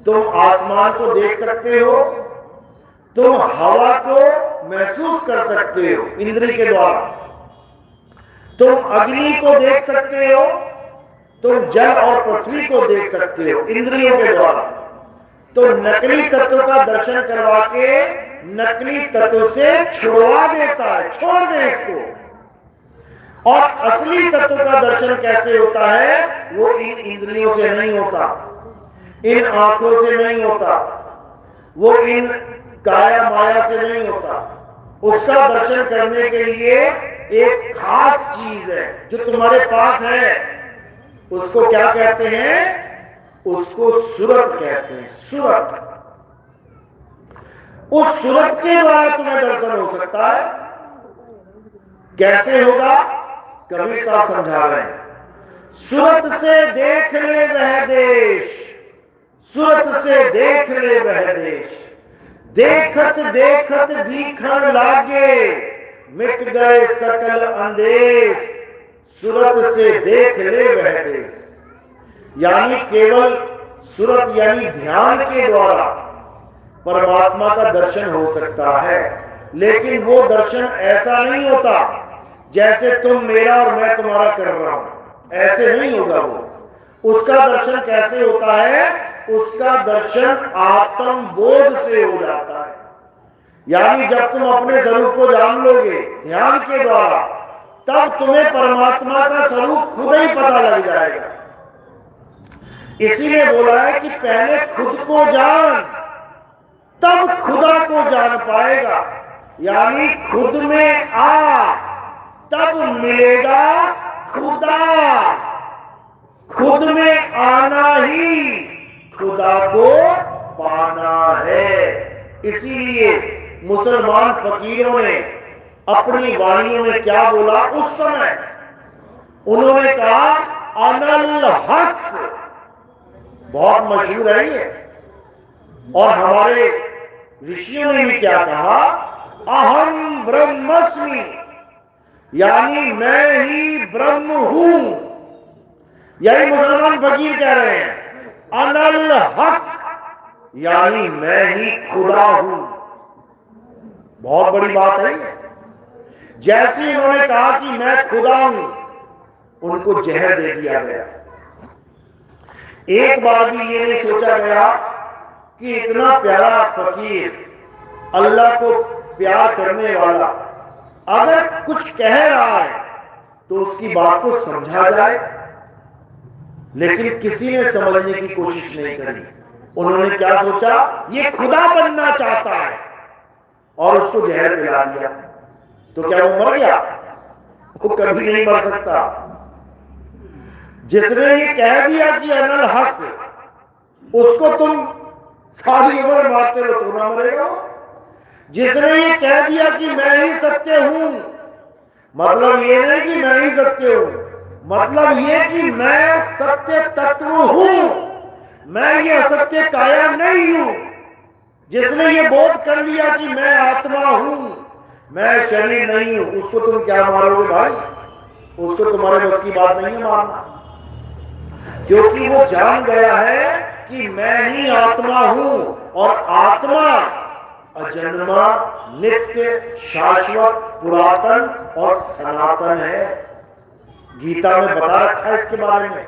तुम आसमान को देख सकते हो, तुम हवा को महसूस कर सकते हो इंद्रिय के द्वारा, तुम अग्नि को देख सकते हो, तुम जल और पृथ्वी को देख सकते हो इंद्रियों के द्वारा। तो नकली तत्व का दर्शन करवा के नकली तत्व से छुड़वा देता है, छोड़ दे इसको। और असली तत्व का दर्शन कैसे होता है? वो इन इंद्रियों से नहीं होता, इन आंखों से नहीं होता, वो इन काया माया से नहीं होता। उसका दर्शन करने के लिए एक खास चीज है जो तुम्हारे पास है, उसको क्या कहते हैं? उसको सूरत कहते हैं, सूरत। उस सूरत के द्वारा तुम्हें दर्शन हो सकता है। कैसे होगा? कबीर साहब समझा रहे हैं। सूरत से देख ले वह देश, सूरत से देख ले वह देश, देखत देखत दिखण लागे, मिट गए सकल अंदेश, सूरत से देख ले वह देश। यानी केवल सूरत यानी ध्यान के द्वारा परमात्मा का दर्शन हो सकता है, लेकिन वो दर्शन ऐसा नहीं होता जैसे तुम मेरा और मैं तुम्हारा कर रहा हूं, ऐसे नहीं होगा वो। उसका दर्शन कैसे होता है? उसका दर्शन आत्म बोध से हो जाता है। यानी जब तुम अपने स्वरूप को जान लोगे ध्यान के द्वारा, तब तुम्हें परमात्मा का स्वरूप खुद ही पता लग जाएगा। इसीलिए बोला है कि पहले खुद को जान, तब खुदा को जान पाएगा। यानी खुद में आ, तब मिलेगा खुदा। खुद में आना ही खुदा को पाना है। इसीलिए मुसलमान फकीरों ने अपनी वाणियों में क्या बोला उस समय? उन्होंने कहा अनल हक, बहुत मशहूर है ये। और हमारे ऋषियों ने भी क्या कहा? अहम ब्रह्मस्मि, यानी मैं ही ब्रह्म हूं। यही मुसलमान फकीर कह रहे हैं। अनल हक यानी मैं ही खुदा हूं। बहुत बड़ी बात है ये। जैसे उन्होंने कहा कि मैं खुदा हूं, उनको जहर दे दिया गया। एक बार भी ये नहीं सोचा गया कि इतना प्यारा फकीर, अल्लाह को प्यार करने वाला, अगर कुछ कह रहा है तो उसकी बात को समझा जाए। लेकिन किसी ने समझने की कोशिश नहीं करी। उन्होंने क्या सोचा, ये खुदा बनना चाहता है, और उसको जहर पिला दिया। तो क्या वो मर गया? वो कभी नहीं मर सकता। जिसने ये कह दिया कि अनल हक, उसको तुम सारी उम्र मारते रहो तो ना मरेगा। जिसने ये कह दिया कि मैं ही सत्य हूं, मतलब ये नहीं कि मैं ही सत्य हूं, मतलब ये कि मैं सत्य तत्व हूं, मैं ये असत्य काया नहीं हूं। जिसने ये बोध कर लिया कि मैं आत्मा हूं, मैं शरीर नहीं हूं, उसको तुम क्या मारोगे भाई? उसको तुम्हारे बस की बात नहीं है मारना, क्योंकि वो जान गया है कि मैं ही आत्मा हूं, और आत्मा अजन्मा, नित्य, शाश्वत, पुरातन और सनातन है। गीता में बता रखा है इसके बारे में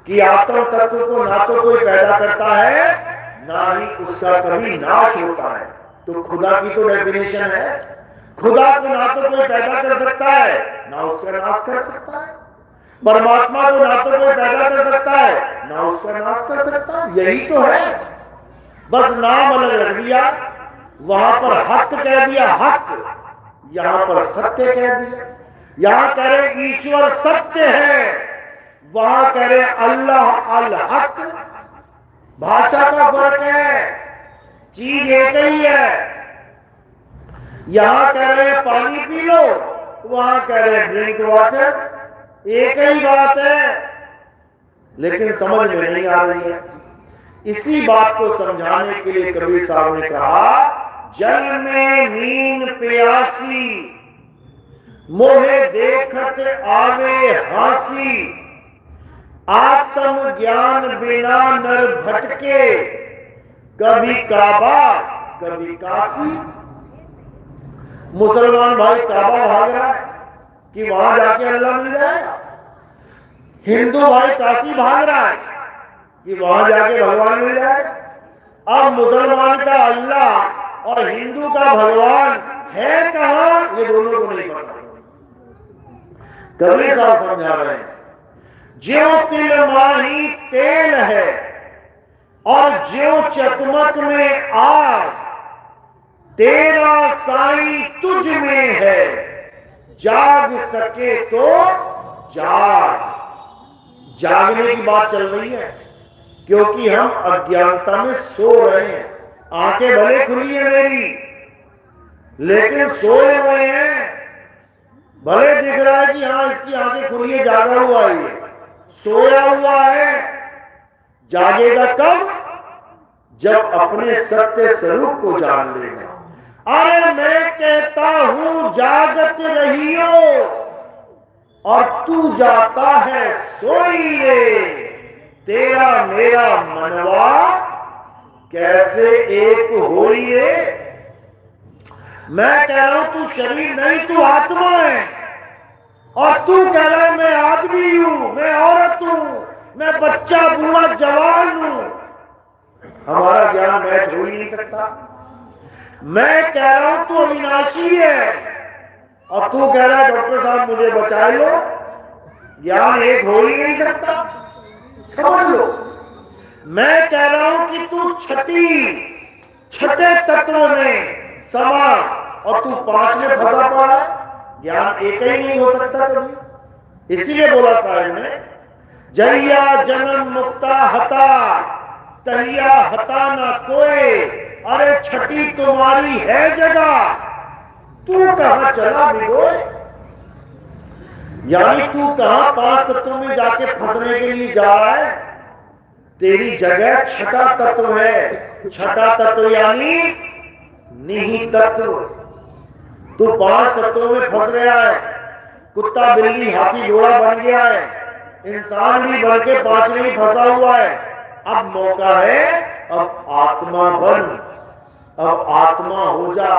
कि आत्म तत्व को ना तो कोई पैदा करता है, ना ही उसका कभी नाश होता है। तो खुदा की तो डेफिनेशन है, खुदा को ना तो कोई पैदा कर सकता है, ना उसका नाश कर सकता है। परमात्मा को ना तो कोई पैदा कर सकता है, ना उसका नाश कर सकता है। यही तो है, बस नाम अलग रख दिया। वहां पर हक कह दिया, हक, यहां पर सत्य कह दिया। यहां कह रहे ईश्वर सत्य है, वहां कह रहे अल्लाह अल हक। भाषा का फर्क है, चीज एक ही है। यहां कह रहे पानी पी लो, वहां कह रहे ड्रिंक वाटर, एक ही बात है, लेकिन समझ में नहीं आ रही है। इसी बात को समझाने के लिए कबीर साहब ने कहा, जल में नीन प्यासी, मोहे देखत आवे हासी, आत्म ज्ञान बिना नर भटके, कभी काबा कभी काशी। मुसलमान भाई काबा भाग रहा है कि वहां जाके अल्लाह मिल जाएगा, हिंदू भाई काशी भाग रहा है कि वहां जाके भगवान मिल जाएगा। अब मुसलमान का अल्लाह और हिंदू का भगवान है कहां, ये दोनों को नहीं पता। कबीर साहब समझा रहे हैं, ज्यों तिल माही तेल है और ज्यों चकमक में आग, तेरा साईं तुझ में है, जाग सके तो जाग। जागने की बात चल रही है, क्योंकि हम अज्ञानता में सो रहे हैं। आंखें भले खुली है मेरी, लेकिन सोए हुए हैं। भले दिख रहा है कि हाँ इसकी आंखें खुली है, जागा हुआ है, ये सोया हुआ है। जागेगा कब? जब अपने सत्य स्वरूप को जान लेगा। अरे मैं कहता हूं जागत रहियो, और तू जाता है सोई रे, तेरा मेरा मनवा कैसे एक होई रे। मैं कह रहा हूं तू शरीर नहीं, तू आत्मा है, और तू कह रहा है मैं आदमी हूं, मैं औरत हूं, मैं बच्चा बूढ़ा जवान हूं। हमारा ज्ञान मैच हो ही नहीं सकता। मैं कह रहा हूं तू अविनाशी है, और तू कह रहा है डॉक्टर साहब मुझे बचा लो। ज्ञान एक हो ही नहीं सकता, समझ लो। मैं कह रहा हूं कि तू छठे तत्व में समा, और तू 5 में फंसा पड़ा। ज्ञान एक ही नहीं हो सकता कभी। इसीलिए बोला साहब ने, जहिया जन्म मुक्ता हता, तहिया हता ना कोई। अरे छठी तुम्हारी है जगह, तू कहां चला बिगोए। यानी तू कहां 5 तत्वों में जाके फंसने के लिए जा रहा है। तेरी जगह छठा तत्व है। छठा तत्व यानी निहित तत्व। तू 5 तत्वों में फंस गया है। कुत्ता बिल्ली हाथी घोड़ा बन गया है, इंसान भी बन के 5 में ही फंसा हुआ है। अब मौका है, अब आत्मा बन, अब आत्मा हो जा।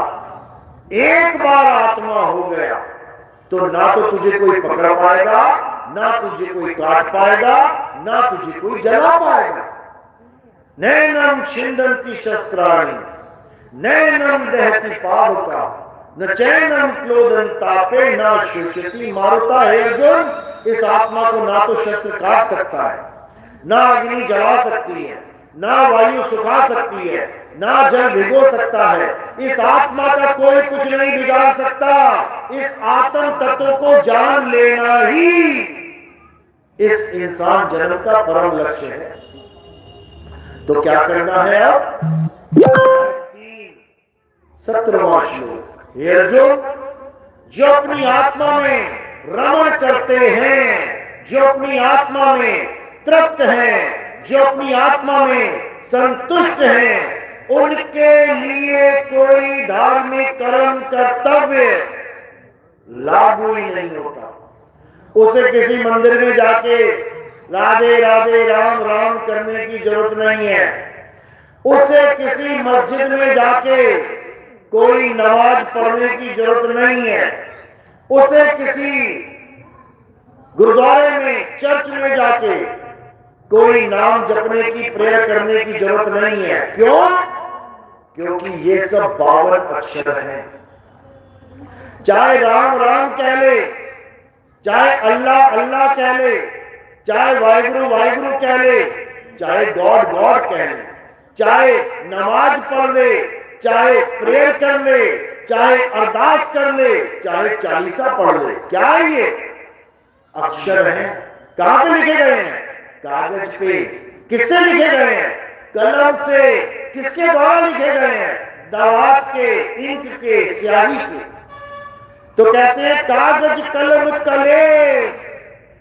एक बार आत्मा हो गया तो ना तो तुझे कोई पकड़ पाएगा, ना तुझे कोई काट पाएगा, ना तुझे कोई जला पाएगा। नैनम छिंदन्ति शस्त्राणि नैनम दहति पावका न चैनम क्लोदन तापे न शुष्यति मारुता। हे अर्जुन, इस आत्मा को ना तो शस्त्र काट सकता है, ना अग्नि जला सकती है, ना वायु सुखा सकती है, ना जल भिगो सकता है। इस आत्मा का कोई कुछ नहीं बिगाड़ सकता। इस आत्म तत्व को जान लेना ही इस इंसान जन्म का परम लक्ष्य है। तो क्या करना है अब? 17वां श्लोक। हे अर्जुन, जो अपनी आत्मा में रमण करते हैं, जो अपनी आत्मा में तृप्त हैं, जो अपनी आत्मा में संतुष्ट हैं, उनके लिए कोई धार्मिक कर्म कर्तव्य लागू ही नहीं होता। उसे किसी मंदिर में जाके राधे राधे राम राम करने की जरूरत नहीं है। उसे किसी मस्जिद में जाके कोई नमाज पढ़ने की जरूरत नहीं है। उसे किसी गुरुद्वारे में, चर्च में जाके कोई नाम जपने की, प्रेयर करने की जरूरत नहीं है। क्यों? क्योंकि ये सब 52 अक्षर हैं। चाहे राम राम कह ले, चाहे अल्लाह अल्लाह कह ले, चाहे वाहिगुरु वाहिगुरु कह ले, चाहे गॉड गॉड कह ले, चाहे नमाज पढ़ ले, चाहे प्रेयर कर ले, चाहे अरदास कर ले, चाहे चालीसा पढ़ ले, क्या है ये? अक्षर हैं। कहां पे लिखे गए हैं? कागज पे। किससे लिखे गए हैं? कलम से। किसके द्वारा लिखे गए हैं? दावात के, इंक के, स्याही के। तो कहते हैं कागज कलम कलेस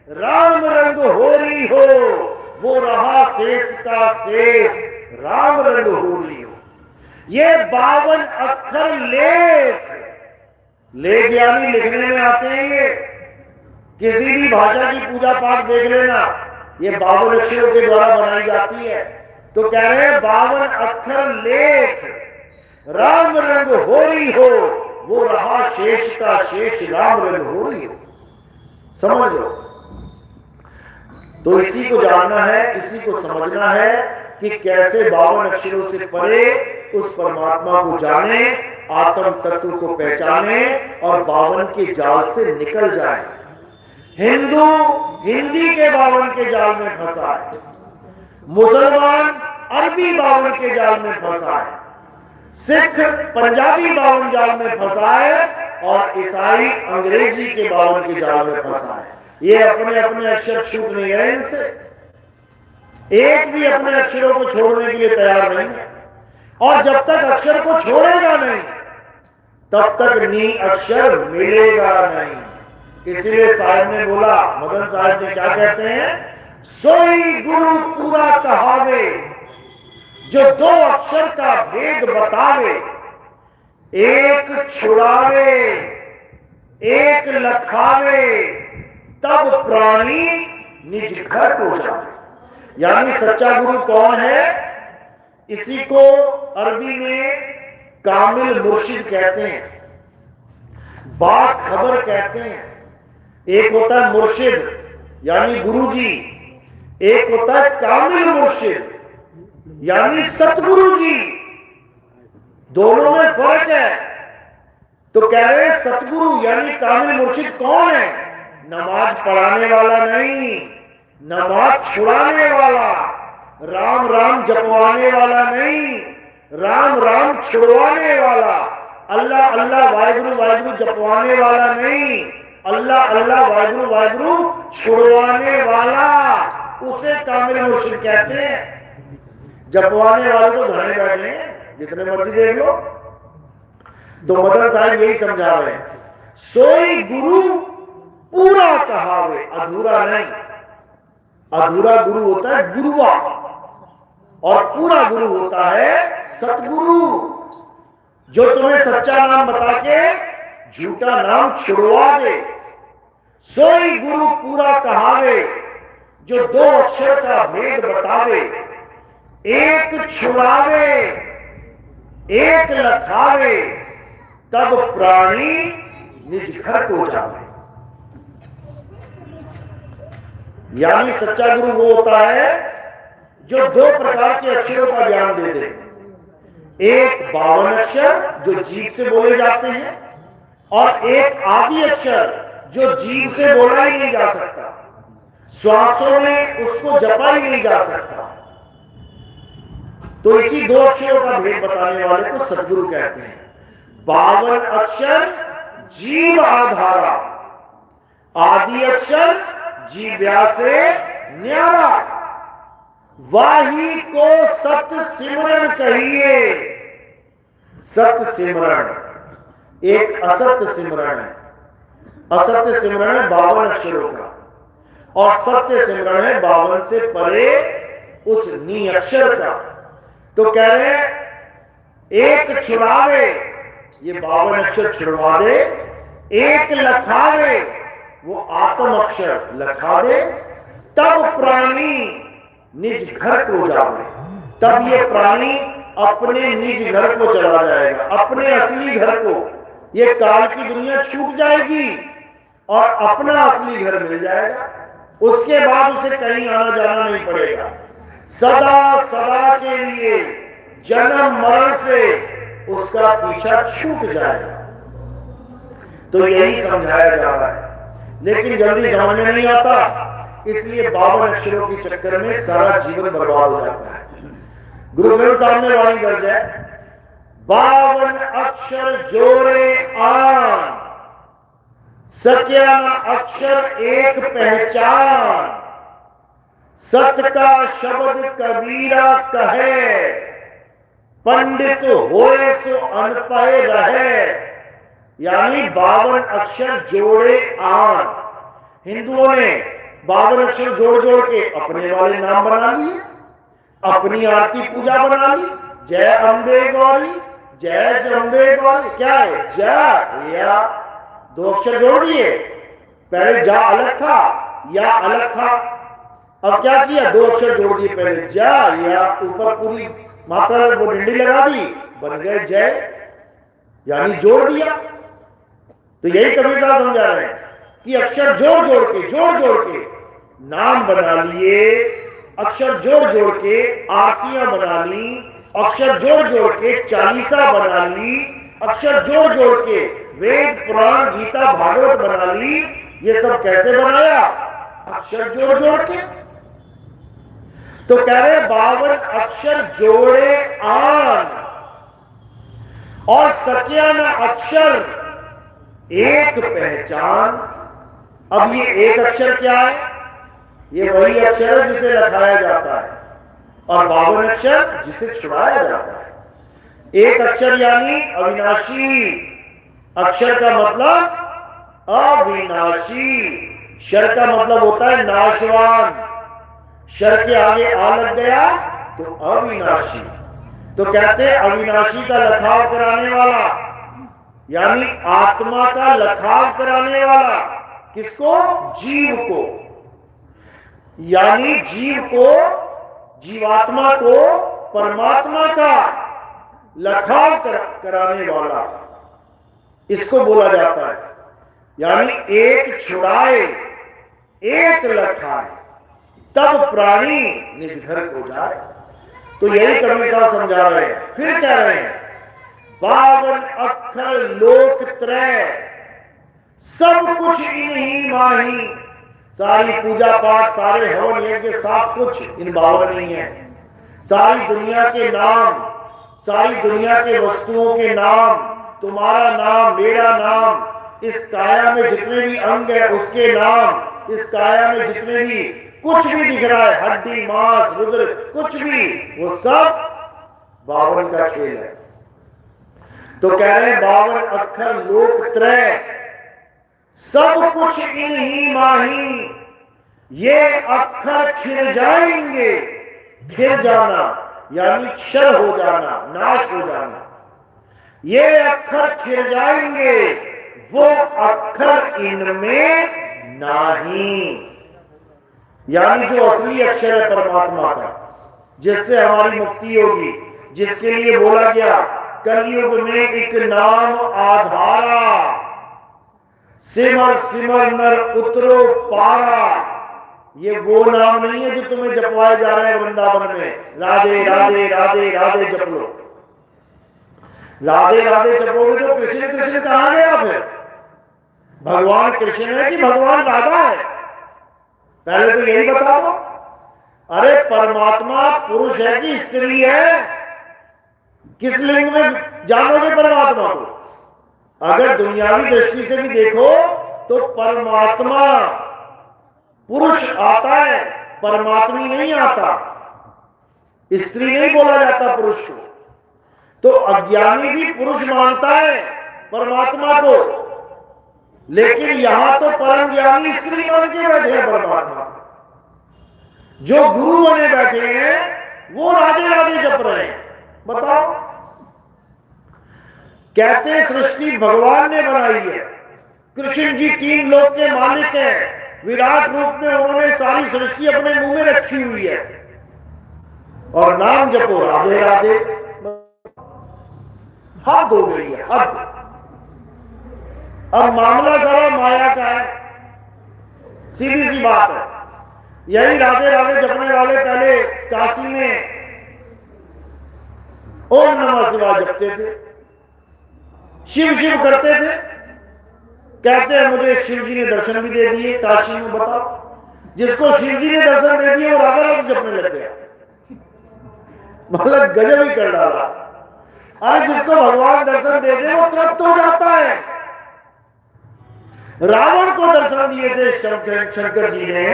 राम रंग होरी हो, वो रहा शेष का शेष राम रंग होरी हो। ये 52 अक्षर लेख यानी लिखने में आते हैं। ये किसी भी भाषा की पूजा पाठ देख लेना, ये 52 अक्षरों के द्वारा बनाई जाती है। तो कह रहे हैं 52 अक्षर लेख राम रंग होरी हो, वो रहा शेष का शेष राम रंग होरी हो। समझ लो। तो इसी को जानना है, इसी को समझना है कि कैसे 52 अक्षरों से परे उस परमात्मा को जाने, आत्म तत्व को पहचाने और 52 के जाल से निकल जाए। हिंदू हिंदी के 52 के जाल में फंसा है, मुसलमान अरबी 52 के जाल में फंसा है, सिख पंजाबी 52 जाल में फंसा है और ईसाई अंग्रेजी के 52 के जाल में फंसा है। ये अपने अपने अक्षर छूट नहीं रहे इनसे। एक भी अपने अक्षरों को छोड़ने के लिए तैयार नहीं है। और जब तक अक्षर को छोड़ेगा नहीं, तब तक नी अक्षर मिलेगा नहीं। इसलिए साहब ने बोला, मदन साहब ने क्या कहते हैं? सोई गुरु पूरा कहावे, जो 2 अक्षर का भेद बतावे, एक छुड़ावे एक लखावे, तब प्राणी निज घर को जावे। यानी सच्चा गुरु कौन है? इसी को अरबी में कामिल मुर्शिद कहते हैं, बाखबर कहते हैं। एक होता है मुर्शिद यानी गुरुजी, एक होता है कामिल मुर्शिद यानी सतगुरु जी। दोनों में फर्क है। तो कह रहे हैं सतगुरु यानी कामिल मुर्शिद कौन है? नमाज पढ़ाने वाला नहीं, नमाज छुड़ाने वाला, राम राम जपवाने वाला नहीं, राम राम छुड़वाने वाला, अल्लाह अल्लाह वाहिगुरु वाहिगुरु जपवाने वाला नहीं, अल्लाह अल्लाह वाहिगुरु वाहिगुरु छुड़वाने वाला, उसे कामिल मुर्शिद कहते हैं। जपवाने वाले तो घने बैठे हैं, जितने मर्जी देख लो। तो मदन साहब यही समझा रहे हैं, सोई गुरु पूरा कहावे, अधूरा नहीं। अधूरा गुरु होता है गुरुआ और पूरा गुरु होता है सतगुरु, जो तुम्हें सच्चा नाम बता के झूठा नाम छुड़वा दे। सोई गुरु पूरा कहावे, जो 2 अक्षर का भेद बतावे, एक छुड़ावे एक लखावे, तब प्राणी निज घर को जावे। यानी सच्चा गुरु वो होता है जो दो प्रकार के अक्षरों का ज्ञान दे दे। एक 52 अक्षर जो जीभ से बोले जाते हैं, और एक आदि अक्षर जो जीभ से बोला ही नहीं जा सकता, श्वासों में उसको जपा ही नहीं जा सकता। तो इसी दो अक्षरों का भेद बताने वाले को सदगुरु कहते हैं। 52 अक्षर जीव आधारा, आदि अक्षर जीव्या से न्यारा, वाही को सत सिमरन कहिए। सत्य सिमरन एक असत्य सिमरन है। असत्य सिमरन है 52 अक्षरों का, और सत्य सिमरन है 52 से परे उस नी अक्षर का। तो कह रहे एक छुड़ावे, ये 52 अक्षर छुड़वा दे, एक लखावे, वो आत्म अक्षर लखा दे, तब प्राणी निज घर को जावे। तब ये प्राणी अपने निज घर को चला जाएगा, अपने असली घर को। ये काल की दुनिया छूट जाएगी और अपना असली घर मिल जाएगा। उसके बाद उसे कहीं आना जाना नहीं पड़ेगा। सदा सदा के लिए जन्म मरण से उसका पीछा छूट जाएगा। तो यही समझाया जा रहा है, लेकिन जल्दी समझ में नहीं आता, इसलिए 52 अक्षरों के चक्कर में सारा जीवन बर्बाद हो जाता है। गुरु ग्रंथ साहब ने वाणी दर्ज है, 52 अक्षर जोड़े आन, सक्या न अक्षर एक पहचान, सत का शब्द कबीरा कहे, पंडित होए सो अनपढ़ रहे। यानी 52 अक्षर जोड़े आन। हिंदुओं ने 52 अक्षर जोड़ जोड़ के अपने वाले नाम बना लिए, अपनी आरती पूजा बना ली। जय अम्बे गौरी, जय जम्बे गौरी। क्या है? जा या 2 अक्षर जोड़ दिए। पहले जा अलग था, या अलग था। अब क्या किया? 2 अक्षर जोड़ दिए। पहले जा या, ऊपर पूरी मात्रा वो डंडी लगा दी, बन गए जय, यानी जोड़ दिया। तो यही कबीर साहब समझा रहे हैं कि अक्षर जोड़ जोड़ के नाम बना लिए, अक्षर जोड़ जोड़ के आरतियां बना ली, अक्षर जोड़ जोड़ के चालीसा बना ली, अक्षर जोड़ जोड़ के वेद पुराण गीता भागवत बना ली। ये सब कैसे बनाया? अक्षर जोड़ जोड़ के। तो कह रहे 52 अक्षर जोड़े आन, और सक्या न अक्षर एक पहचान। अब ये एक अक्षर क्या है? ये वही अक्षर है जिसे लखाया जाता है, और 52 अक्षर जिसे छुड़ाया जाता है। एक अक्षर यानी अविनाशी। अक्षर का मतलब अविनाशी, शर का मतलब होता है नाशवान। शर के आगे आ लग गया तो अविनाशी। तो कहते हैं अविनाशी का लखाव कराने वाला, यानी आत्मा का लखाव कराने वाला। किसको? जीव को। यानी जीव को, जीवात्मा को परमात्मा का लखाव कराने वाला, इसको बोला जाता है। यानी एक छुड़ाए एक लखाए, तब प्राणी निज घर को जाए। तो यही कबीर साहब समझा रहे हैं। फिर कह रहे हैं 52 अक्षर लोक त्रय, सब कुछ इन्हीं माही। सारी पूजा पाठ, सारे हवन यज्ञ, सब कुछ इन 52 नहीं है। सारी दुनिया के नाम, सारी दुनिया के वस्तुओं के नाम, तुम्हारा नाम, मेरा नाम, इस काया में जितने भी अंग है उसके नाम, इस काया में जितने भी कुछ भी दिख रहा है, हड्डी मांस रुद्र कुछ भी, वो सब 52 का खेल है। तो कह रहे हैं 52 अक्षर लोक त्रय, सब कुछ इन्हीं माही। ये अक्षर खिल जाएंगे। खिल जाना यानी क्षर हो जाना, नाश हो जाना। ये अक्षर खिल जाएंगे, वो अक्षर इनमें नहीं। यानी जो असली अक्षर है परमात्मा का, जिससे हमारी मुक्ति होगी, जिसके लिए बोला गया कलयुग में एक नाम आधारा, सिमर सिमर नर उतरो पारा। ये वो नाम नहीं है जो तुम्हें जपवाए जा रहे हैं वृंदावन में। राधे राधे राधे राधे जप लो। राधे राधे जपोगे तो कृष्ण कृष्ण कहां गया फिर? भगवान कृष्ण है कि भगवान राधा है? पहले तो यही बता दो। अरे परमात्मा पुरुष है कि स्त्री है? किस लिंग में जानोगे परमात्मा को? अगर दुनियावी दृष्टि से भी देखो तो परमात्मा पुरुष आता है, परमात्मी नहीं आता। स्त्री नहीं बोला जाता पुरुष को। तो अज्ञानी भी पुरुष मानता है परमात्मा को, लेकिन यहां तो परम ज्ञानी स्त्री मान के बैठे हैं परमात्मा। जो गुरु बने बैठे हैं वो राधे राधे जप रहे हैं। बताओ, कहते सृष्टि भगवान ने बनाई है। कृष्ण जी 3 लोक के मालिक हैं। विराट रूप में उन्होंने सारी सृष्टि अपने मुंह में रखी हुई है और नाम जपो राधे राधे। हद हो गई है, हद। अब मामला सारा माया का है, सीधी सी बात है। यही राधे राधे जपने वाले पहले काशी में ओम नमः शिवाय जपते थे, शिव शिव करते थे। कहते हैं मुझे शिव जी ने दर्शन भी दे दिए काशी में। बताओ, जिसको शिव जी ने दर्शन दे दिए वो राधा राधे जपने लग गया। मतलब गजब ही कर डाला। अरे जिसको भगवान दर्शन दे दे वो तृप्त हो जाता है। रावण को दर्शन दिए थे शंकर जी ने,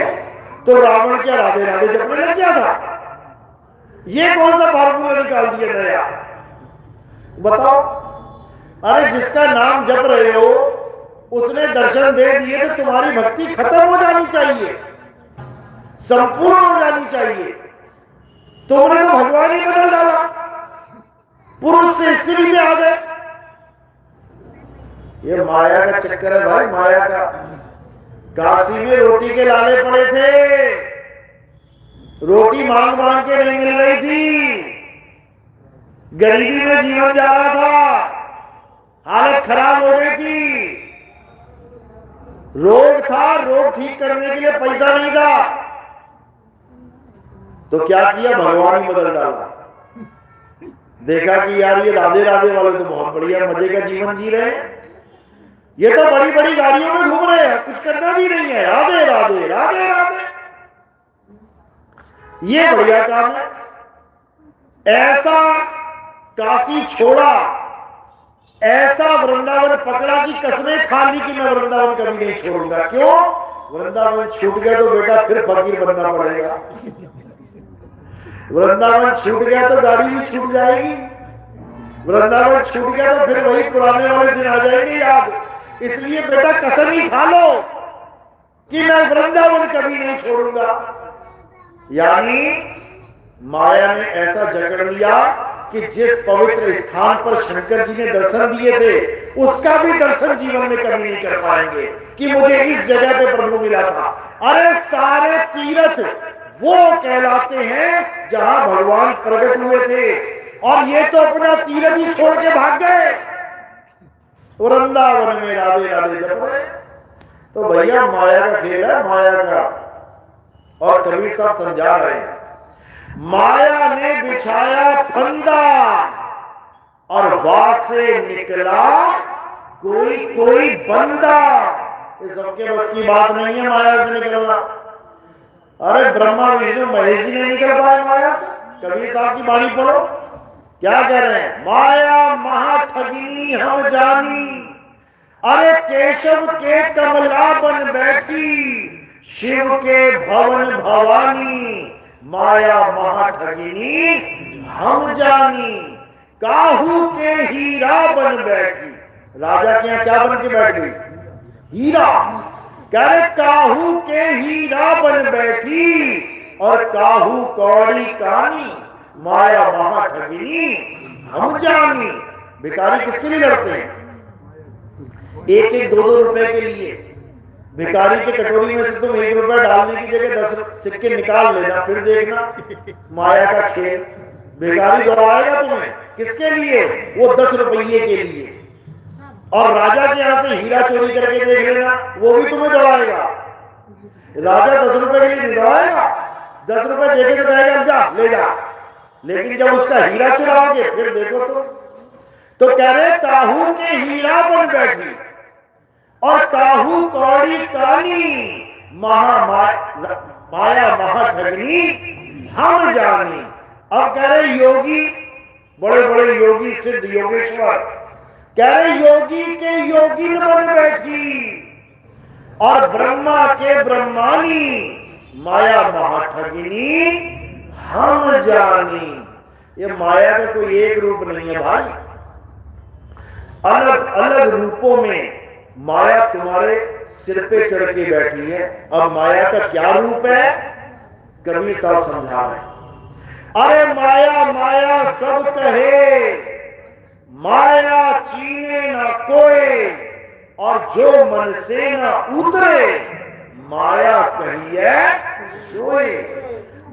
तो रावण क्या राधे राधे जपने लग गया था? ये कौन सा फार्मूला निकाल दिया नया? बताओ। अरे जिसका नाम जप रहे हो उसने दर्शन दे दिए तो तुम्हारी भक्ति खत्म हो जानी चाहिए, संपूर्ण हो जानी चाहिए। तुमने तो भगवान ही बदल डाला, पुरुष से स्त्री में आ गए। ये माया का चक्कर है भाई, माया का। काशी में रोटी के लाले पड़े थे, रोटी मांग मांग के नहीं मिल रही थी, गरीबी में जीवन जा रहा था, हालत खराब हो गई थी, रोग था, रोग ठीक करने के लिए पैसा नहीं था। तो क्या किया? भगवान ही बदल डाला। देखा कि यार ये राधे राधे वाले तो बहुत बढ़िया मजे का जीवन जी रहे हैं, ये तो बड़ी बड़ी गाड़ियों में घूम रहे हैं, कुछ करना भी नहीं है, राधे राधे राधे राधे, ये बढ़िया काम है। ऐसा काशी छोड़ा, ऐसा वृंदावन पकड़ा कि कसमें खा ली कि मैं वृंदावन कभी नहीं छोड़ूंगा। क्यों? वृंदावन छूट गया तो बेटा फिर फकीर बनना पड़ेगा। वृंदावन छूट गया तो गाड़ी भी छूट जाएगी, वृंदावन छूट गया तो फिर वही पुराने वाले दिन आ जाएंगे याद। इसलिए बेटा कसम ही खा लो कि मैं वृंदावन कभी नहीं छोड़ूंगा। यानी माया ने ऐसा जकड़ लिया कि जिस पवित्र स्थान पर शंकर जी ने दर्शन दिए थे उसका भी दर्शन जीवन में कभी नहीं कर पाएंगे कि मुझे इस जगह पे प्रभु मिला था। अरे सारे तीर्थ वो कहलाते हैं जहां भगवान प्रकट हुए थे, और ये तो अपना तीर्थ ही छोड़ के भाग गए, वृंदावन में राधे राधे जप रहे। तो भैया माया का खेल है, माया का। और कबीर साहब समझा रहे हैं, माया ने बिछाया फंदा और वहां से निकला कोई कोई बंदा। ये सबके बस की बात नहीं है माया से निकलना। अरे ब्रह्मा विष्णु महेश जी ने निकल पाए माया से? कबीर साहब की वाणी पढ़ो, क्या कह रहे हैं? माया महाठगिनी हम जानी, अरे केशव के कमला बन बैठी, शिव के भवन भवानी, माया महाठगिनी हम जानी, काहू के हीरा बन बैठी। राजा के यहाँ क्या बन के बैठ गई? हीरा। कह रहे काहू के हीरा बन बैठी और काहू कौड़ी कानी, माया महाठगिनी हम जानी। भिखारी किसके लिए लड़ते हैं? एक एक 2-2 रुपए के लिए। भिखारी के कटोरी में से तुम 1 रुपया डालने की जगह 10 सिक्के निकाल लेना, फिर देखना माया का खेल। भिखारी दौड़ाएगा तुम्हें, किसके लिए? वो 10 रुपये के लिए। और राजा के यहां से हीरा चोरी करके देख लेना, वो भी तुम्हें दौड़ाएगा। राजा 10 रुपए के लिए नहीं दौड़ाएगा, 10 रुपए देके तो कहेगा जा ले जा, लेकिन जब उसका हीरा चुराओगे फिर देखो तो कह रहे काहू के हीरा बन बैठी और काहू कौड़ी कानी माया महाठगनी हम जानी। अब कह रहे योगी, बड़े बड़े योगी, सिद्ध योगेश्वर कह रहे योगी के योगी बन बैठी और ब्रह्मा के ब्रह्मानी माया महाठगिनी हम जानी। ये माया का कोई एक रूप नहीं है भाई, अलग अलग रूपों में माया तुम्हारे सिर पे चढ़ के बैठी है। अब माया का क्या रूप है? कबीर साहब समझा रहे, अरे माया माया सब कहे, माया चीने ना कोई, और जो मन से ना उतरे माया कहिए सोए।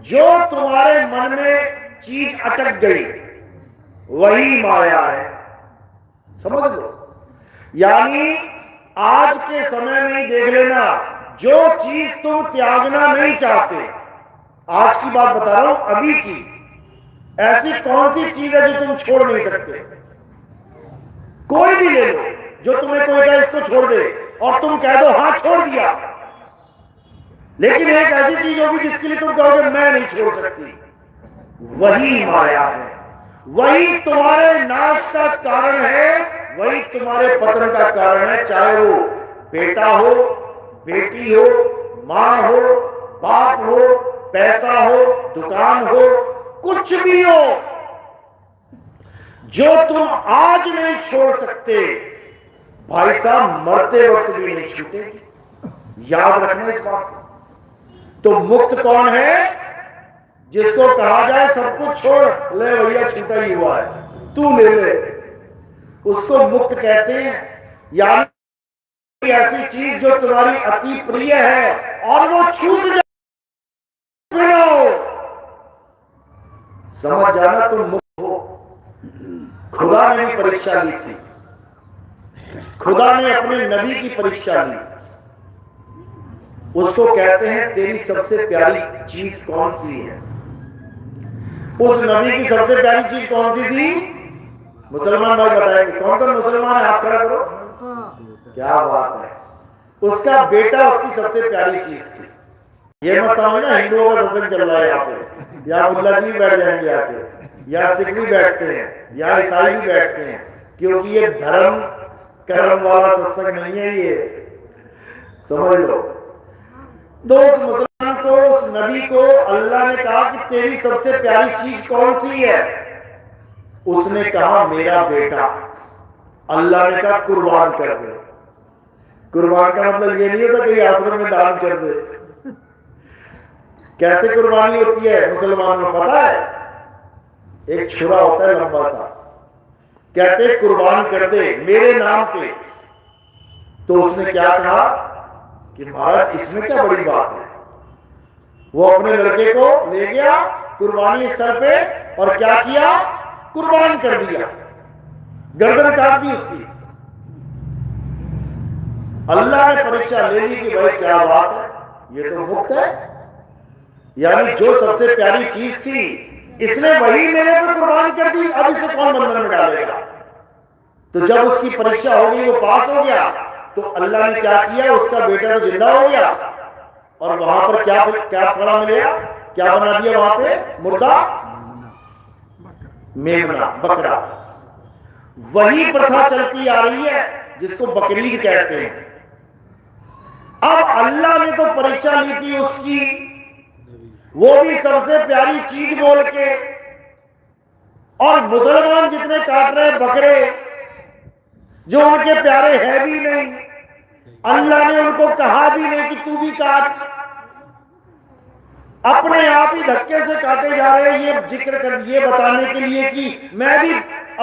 जो तुम्हारे मन में चीज अटक गई वही माया है, समझ लो। यानी आज के समय में देख लेना, जो चीज तुम त्यागना नहीं चाहते, आज की बात बता रहा हूं, अभी की, ऐसी कौन सी चीज है जो तुम छोड़ नहीं सकते? कोई भी ले लो, जो तुम्हें कोई कहे इसको छोड़ दे और तुम कह दो हाँ छोड़ दिया, लेकिन एक ऐसी चीज होगी जिसके लिए तुम कहोगे मैं नहीं छोड़ सकती, वही माया है, वही तुम्हारे नाश का कारण है, वही तुम्हारे पतन का कारण है। चाहे वो बेटा हो, बेटी हो, मां हो, बाप हो, पैसा हो, दुकान हो, कुछ भी हो, जो तुम आज नहीं छोड़ सकते भाई साहब मरते वक्त भी नहीं छूटेगी। याद रखना इस बात को। तो मुक्त कौन है? जिसको कहा जाए सब कुछ छोड़, ले भैया छूटा ही हुआ है, तू ले ले, उसको मुक्त कहते हैं। यानी ऐसी चीज जो तुम्हारी अति प्रिय है और वो छूट जाए, समझ जाना तुम मुक्त हो। खुदा ने भी परीक्षा ली थी, खुदा ने अपने नबी की परीक्षा ली। उसको कहते हैं तेरी सबसे प्यारी चीज कौन सी है? उस नबी की सबसे प्यारी चीज कौन सी थी? मुसलमान भाई बताएंगे, कौन कौन मुसलमान है? आप खड़ा करो। क्या बात है। उसका बेटा उसकी सबसे प्यारी चीज थी। ये मत समझना हिंदुओं का सत्संग चल रहा है यहाँ पे, या मुल्ला जी भी बैठ जाएंगे आके, या सिख भी बैठते हैं, या ईसाई भी बैठते हैं, क्योंकि ये धर्म कर्म वाला सत्संग नहीं है, ये समझ लो। तो उस मुसलमान को, उस नबी को अल्लाह ने कहा कि तेरी सबसे प्यारी चीज कौन सी है? उसने कहा मेरा बेटा। अल्लाह ने कहा कुर्बान कर दे। कुर्बान का मतलब ये नहीं होता कि आश्रम में दान कर दे। कैसे कुर्बानी होती है मुसलमानों को पता है? एक छुरा होता है लंबा सा, कहते कुर्बान कर दे मेरे नाम पे। तो उसने क्या कहा कि महाराज इसमें क्या बड़ी बात है। वो अपने लड़के को ले गया कुर्बानी स्थल पे और क्या किया? कुर्बान कर दिया, गर्दन काट दी उसकी। अल्लाह ने परीक्षा ले ली कि भाई क्या बात है, ये तो मुक्त है, यानी जो सबसे प्यारी चीज थी इसने वही मेरे पर कुर्बान कर दी, अब इसे कौन बंधन में डालेगा। तो जब उसकी परीक्षा हो गई, वो पास हो गया, तो अल्लाह ने क्या किया? उसका बेटा तो जिंदा हो गया और वहां पर क्या क्या पड़ा मिलेगा? क्या बना दिया वहां पे? मुर्दा, मेमना, बकरा। वही प्रथा चलती आ रही है जिसको बकरीद कहते हैं। अब अल्लाह ने तो परीक्षा ली थी उसकी, वो भी सबसे प्यारी चीज बोल के, और मुसलमान जितने काट रहे बकरे जो उनके प्यारे है भी नहीं, अल्लाह ने उनको कहा भी नहीं कि तू भी काट, अपने आप ही धक्के से काटे जा रहे हैं। ये जिक्र कर, ये बताने के लिए कि मैं भी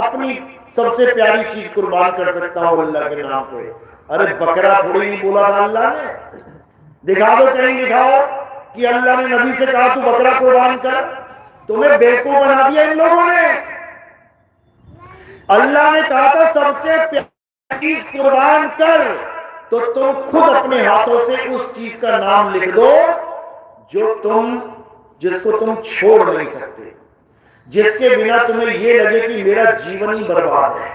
अपनी सबसे प्यारी चीज कुर्बान कर सकता हूं अल्लाह के नाम पे। अरे बकरा थोड़ी नहीं बोला था अल्लाह ने। दिखा दो, कहीं दिखाओ कि अल्लाह ने नबी से कहा तू बकरा कुर्बान कर। तुम्हें बेवकूफ बना दिया इन लोगों ने। अल्लाह ने कहा था सबसे प्यारी चीज कुर्बान कर, तो तुम खुद अपने हाथों से उस चीज का नाम लिख दो जिसको तुम छोड़ नहीं सकते, जिसके बिना तुम्हें यह लगे कि मेरा जीवन ही बर्बाद है,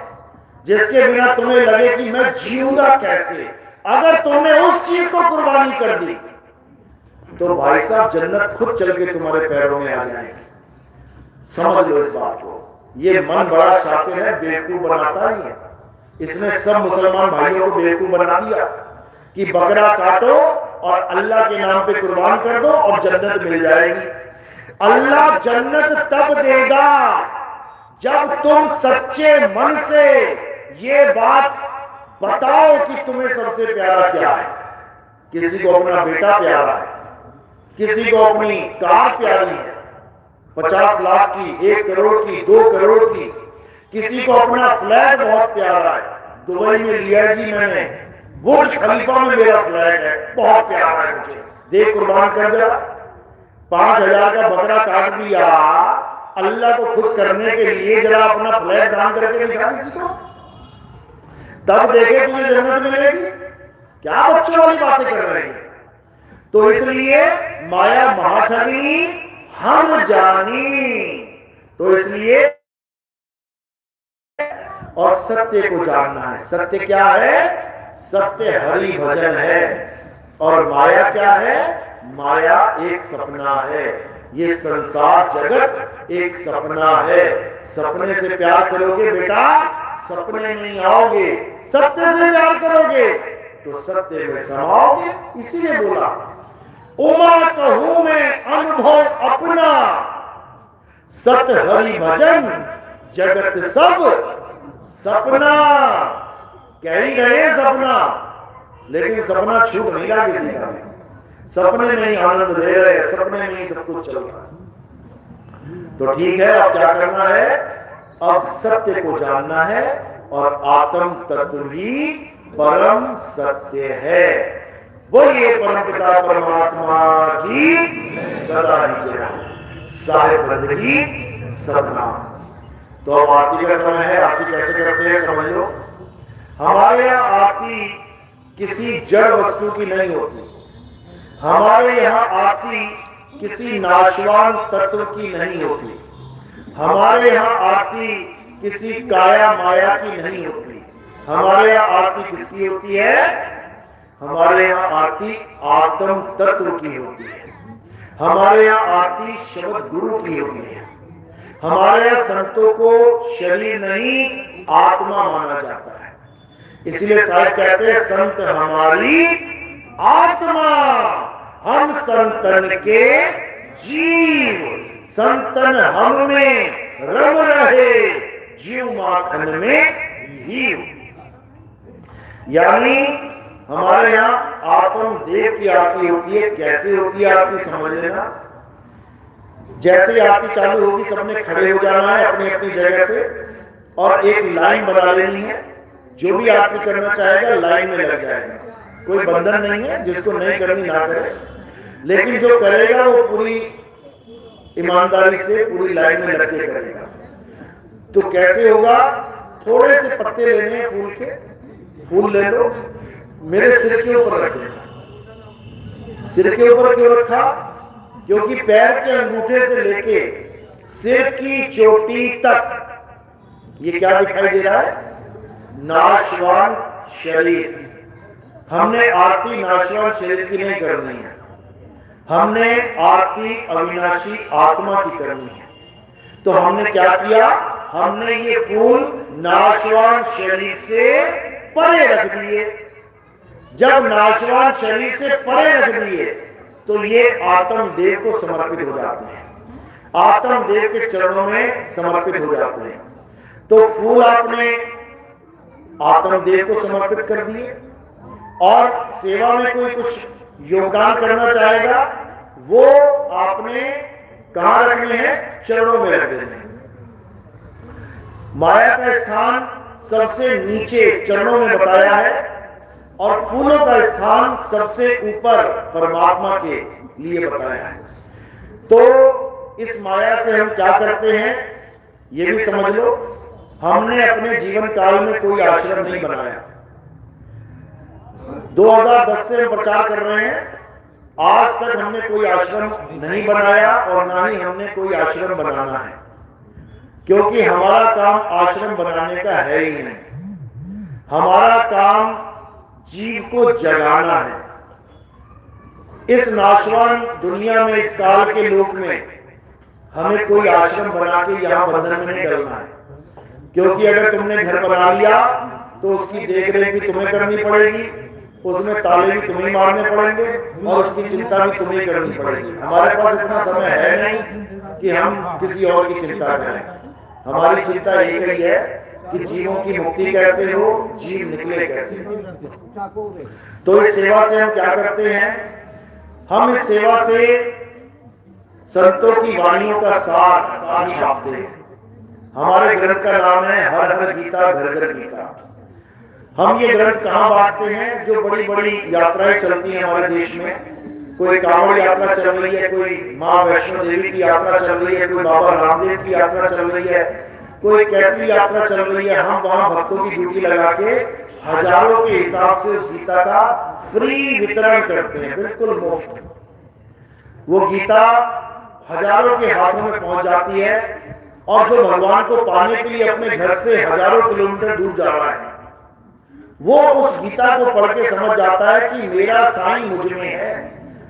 जिसके बिना तुम्हें लगे कि मैं जीऊंगा कैसे। अगर तुमने उस चीज को कुर्बानी कर दी तो भाई साहब जन्नत खुद चल के तुम्हारे पैरों में आ जाएगी। समझ लो इस बात को। ये मन बड़ा शातिर है, बेवकूफ बनाता ही है। इसने सब मुसलमान भाइयों को बेवकूफ बना दिया कि बकरा काटो और अल्लाह के नाम पे कुर्बान कर दो और जन्नत मिल जाएगी। अल्लाह जन्नत तब देगा जब तुम सच्चे मन से ये बात बताओ कि तुम्हें सबसे प्यारा क्या है। किसी को अपना बेटा प्यारा है, किसी को अपनी कार प्यारी है 50 लाख की, 1 करोड़ की, 2 करोड़ की, किसी को अपना फ्लैट बहुत प्यारा है। दुबई में लिया जी मैंने, बुर्ज खलीफा में मेरा फ्लैट है, बहुत प्यारा है मुझे, दे कुर्बान कर जरा। 5000 का बकरा काट दिया अल्लाह को खुश करने के लिए, जरा अपना फ्लैट दान करके दिखा किसी को, तब देखे तुझे जन्नत मिलेगी। क्या बच्चों वाली बातें कर रहे हैं। तो इसलिए माया महाठगी हम जानी, तो इसलिए और सत्य को जानना है। सत्य क्या है? सत्य हरि भजन है। और माया क्या है? माया एक सपना है। ये संसार जगत एक सपना है। सपने से प्यार करोगे बेटा, सपने नहीं आओगे। सत्य से प्यार करोगे तो सत्य में समाओगे। इसीलिए बोला उमा कहूं मैं अनुभव अपना, सत हरि भजन जगत सब सपना। कह ही रहे सपना, लेकिन सपना छूट नहीं रहा किसी का। सपने में ही आनंद ले रहे, सपने में ही सब कुछ चल रहा है। तो ठीक है, अब क्या करना है? अब सत्य को जानना है और आत्म तत्व ही परम सत्य है। बोलिए परमपिता परमात्मा की सदा ही जय। साहिब बंदगी सतनाम। तो अब आरती का समय है। आरती कैसे करते हैं समझ लो। हमारे यहाँ आरती किसी जड़ वस्तु की नहीं होती। हमारे यहाँ आरती किसी नाशवान तत्व की नहीं होती। हमारे यहाँ आरती किसी काया माया की नहीं होती। हमारे यहाँ आरती किसकी होती है? हमारे यहाँ आरती आत्म तत्व की होती है। हमारे यहाँ आरती शब्द गुरु की होती है। हमारे यहाँ संतों को शरीर नहीं आत्मा माना जाता है। इसलिए साहब कहते हैं संत हमारी आत्मा, हम संतन के जीव, संतन हम में रम रहे, जीव माखन में घीव। यानी हमारे यहाँ आत्म देव की आरती होती है। कैसे होती है आरती समझ लेना। जैसे आरती चालू होगी सबने खड़े हो जाना है अपनी अपनी जगह पे और एक लाइन बना लेनी है। जो भी आरती करना चाहेगा लाइन में लग जाएगा। कोई बंधन नहीं है, जिसको नहीं करनी ना करे, लेकिन जो करेगा वो पूरी ईमानदारी से पूरी लाइन में लग के करेगा। तो कैसे होगा? थोड़े से पत्ते लेने हैं फूल के, फूल ले लो, मेरे सिर के ऊपर रख देना। सिर के ऊपर क्यों रखा? क्योंकि पैर के अंगूठे से लेके सिर की चोटी तक ये क्या दिखाई दे रहा है? नाशवान शरीर। हमने आरती नाशवान शरीर की नहीं करनी है, हमने आरती अविनाशी आत्मा की करनी है। तो हमने क्या किया? हमने ये फूल नाशवान शरीर से परे रख दिए। जब नाशवान शरीर से परे रख दिए तो ये आत्म देव को समर्पित हो जाते हैं, आत्म देव के चरणों में समर्पित हो जाते हैं। तो फूल आपने आत्म देव को समर्पित कर दिए और सेवा में कोई कुछ योगदान करना चाहेगा वो आपने कहां रखने हैं? चरणों में रख देने हैं। माया का स्थान सबसे नीचे चरणों में बताया है और फूलों का स्थान सबसे ऊपर परमात्मा के लिए बताया है। तो इस माया से हम क्या करते हैं ये भी समझ लो। हमने अपने जीवन काल में कोई आश्रम नहीं बनाया। 2010 से हम प्रचार कर रहे हैं, आज तक हमने कोई आश्रम नहीं बनाया और ना ही हमने कोई आश्रम बनाना है, क्योंकि हमारा काम आश्रम बनाने का है ही नहीं। हमारा काम जीव को जगाना है। इस नाशवान दुनिया में, इस काल के लोक में हमें कोई आश्रम बना के यहां बंधन में नहीं डलना है, क्योंकि अगर तुमने घर बना लिया तो उसकी देखरेख भी तुम्हें करनी पड़ेगी, उसमें ताले भी तुम्हें मारने पड़ेंगे और उसकी चिंता भी तुम्हें करनी पड़ेगी। हमारे पास इतना समय है नहीं कि हम किसी और की चिंता करें। हमारी चिंता एक ही है कि जीवों की मुक्ति कैसे हो, जीव निकले कैसे। तो इस सेवा से हम क्या करते हैं, हम इस सेवा से संतों की वाणियों का सार छापते हैं। हमारे ग्रंथ का नाम है हर हर गीता घर घर गीता। हम ये ग्रंथ कहाँ बांटते हैं, जो बड़ी बड़ी यात्राएं चलती हैं हमारे देश में, कोई कांवड़ यात्रा चल रही है, कोई माँ वैष्णो देवी की यात्रा चल रही है, कोई बाबा रामदेव की यात्रा चल रही है, कोई कैसी यात्रा चल रही है, हम वहां भक्तों की ड्यूटी लगा के हजारों के हिसाब से उस गीता का फ्री वितरण करते हैं, बिल्कुल मुफ्त। वो गीता हजारों के हाथों में पहुंच जाती है, और जो भगवान को पाने के लिए अपने घर से हजारों किलोमीटर दूर जा रहा है, वो उस गीता को पढ़ के समझ जाता है कि मेरा साईं मुझ में है,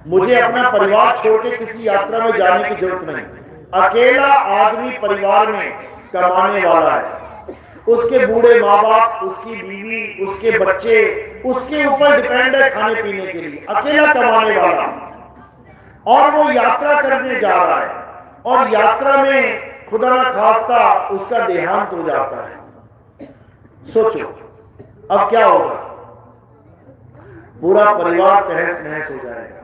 मुझे अपना परिवार छोड़ के किसी यात्रा में जाने की जरूरत नहीं। अकेला आदमी परिवार में कमाने वाला है, उसके बूढ़े माँ बाप, उसकी बीवी, उसके बच्चे उसके ऊपर डिपेंड है खाने पीने के लिए, अकेला कमाने वाला, और वो यात्रा करने जा रहा है, और यात्रा में खुदा न खास्ता उसका देहांत हो जाता है। सोचो अब क्या होगा, पूरा परिवार तहस नहस हो जाएगा।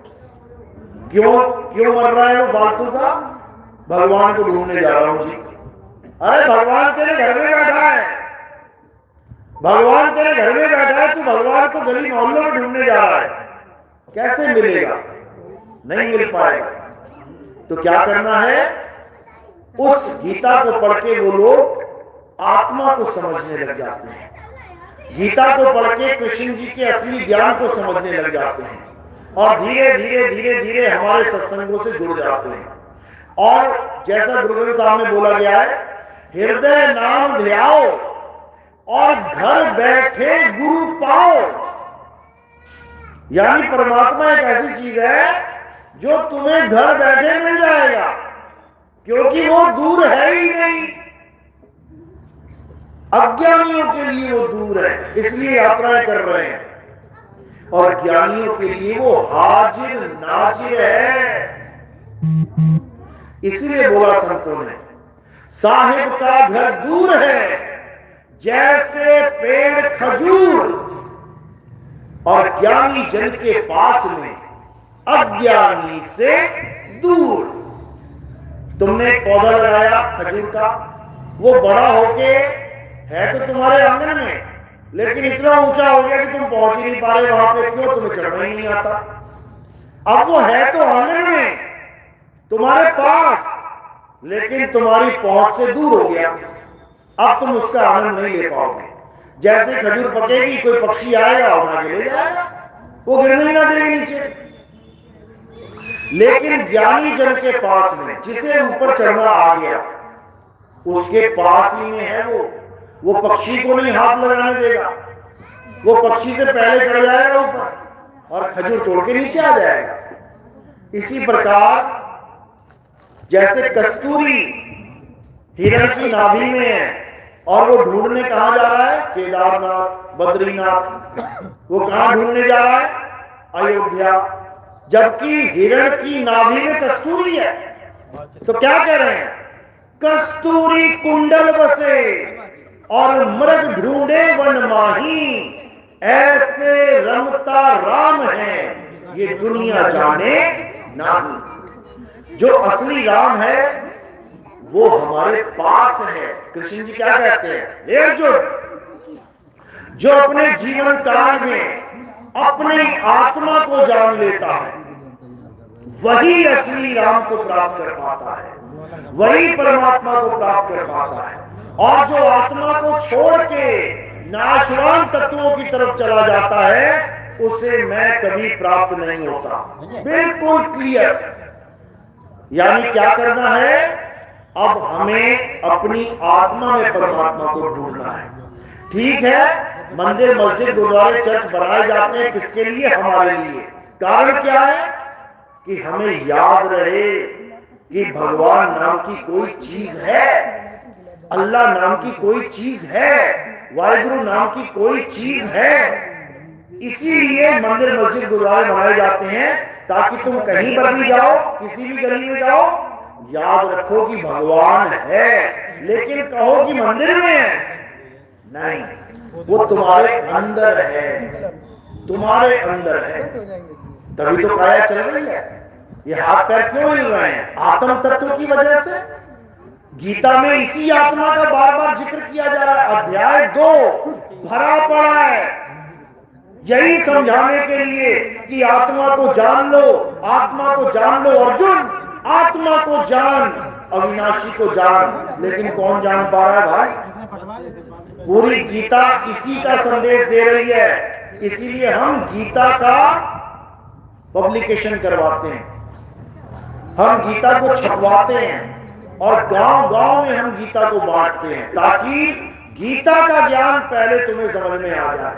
क्यों मर रहा है वो फालतू का, भगवान को ढूंढने जा रहा हूं जी। अरे भगवान तेरे घर में बैठा है, भगवान तेरे घर में बैठा है, तू भगवान को गली मोहल्लों में ढूंढने जा रहा है, कैसे मिलेगा, नहीं मिल पाएगा। तो क्या करना है, उस गीता को पढ़ के वो लोग आत्मा को समझने लग जाते हैं, गीता को पढ़ के कृष्ण जी के असली ज्ञान को समझने लग जाते हैं, और धीरे धीरे धीरे धीरे हमारे सत्संगों से जुड़ जाते हैं। और जैसा गुरु ग्रंथ साहब में बोला गया है, हृदय नाम ध्याओ और घर बैठे गुरु पाओ। यानी परमात्मा एक ऐसी चीज है जो तुम्हें घर बैठे मिल जाएगा, क्योंकि वो दूर है ही नहीं। अज्ञानियों के लिए वो दूर है, इसलिए यात्राएं कर रहे हैं, और ज्ञानियों के लिए वो हाजिर नाजिर है। इसलिए बोला संतों ने, साहिब का घर दूर है जैसे पेड़ खजूर, और ज्ञानी जन के पास में अज्ञानी से दूर। तुमने एक पौधा लगाया खजूर का, वो बड़ा होके है तो तुम्हारे आंगन में, लेकिन इतना ऊंचा हो गया कि तुम पहुंच ही नहीं पा रहे वहां पे, क्यों, तुम्हें चढ़ना ही नहीं आता। अब वो है तो आंगन में तुम्हारे पास, लेकिन तुम्हारी पहुंच से दूर हो गया, अब तुम उसका आनंद नहीं ले पाओगे। जैसे खजूर पकेगी, कोई पक्षी आएगा उठा के ले जाएगा, वो गिरने ही ना देगी नीचे। लेकिन ज्ञानी जन के पास में, जिसे ऊपर चढ़ना आ गया, उसके पास ही में है वो पक्षी को नहीं हाथ लगाने देगा, वो पक्षी से पहले चढ़ जाएगा ऊपर और खजूर तोड़ के नीचे आ जाएगा। इसी प्रकार जैसे कस्तूरी हिरण की नाभि में है, और वो ढूंढने कहां जा रहा है, केदारनाथ, बद्रीनाथ, वो कहां ढूंढने जा रहा है, अयोध्या, जबकि हिरण की नाभि में कस्तूरी है। तो क्या कह रहे हैं, कस्तूरी कुंडल बसे और मृग ढूंढे वन माही, ऐसे रमता राम है ये दुनिया जाने नहीं। जो असली राम है वो हमारे पास है। कृष्ण जी क्या कहते हैं, एकजुट, जो अपने जीवन काल में अपनी आत्मा को जान लेता है वही असली राम को प्राप्त कर पाता है। वही परमात्मा को प्राप्त कर पाता है। और जो आत्मा को छोड़ के नाशवान तत्वों की तरफ चला जाता है उसे मैं कभी प्राप्त नहीं होता। बिल्कुल क्लियर। यानी क्या करना है, अब हमें अपनी आत्मा में परमात्मा को ढूंढना है। ठीक है, मंदिर मस्जिद गुरुद्वारे चर्च बनाए जाते हैं किसके लिए? हमारे लिए। कारण क्या है? कि हमें याद रहे कि भगवान नाम की कोई चीज है, अल्लाह नाम की कोई चीज है, वाहिगुरु नाम की कोई चीज है। इसीलिए मंदिर मस्जिद गुरुद्वारे बनाए जाते हैं ताकि तुम कहीं पर भी जाओ, किसी भी गली में जाओ, याद रखो कि भगवान है। लेकिन कहो कि मंदिर में है, नहीं, वो तुम्हारे अंदर है, तुम्हारे अंदर है। तभी तो काया चल रही है। ये हाथ पैर क्यों हिल रहे हैं? आत्म तत्व की वजह से। गीता में इसी आत्मा का बार बार जिक्र किया जा रहा है। अध्याय 2 भरा पड़ा है यही समझाने के लिए कि आत्मा को जान लो, आत्मा को जान लो अर्जुन, आत्मा को जान, अविनाशी को जान। लेकिन कौन जान पा रहा है भाई? पूरी गीता इसी का संदेश दे रही है। इसीलिए हम गीता का पब्लिकेशन करवाते हैं, हम गीता को छपवाते हैं और गांव गांव में हम गीता को बांटते हैं ताकि गीता का ज्ञान पहले तुम्हें समझ में आ जाए,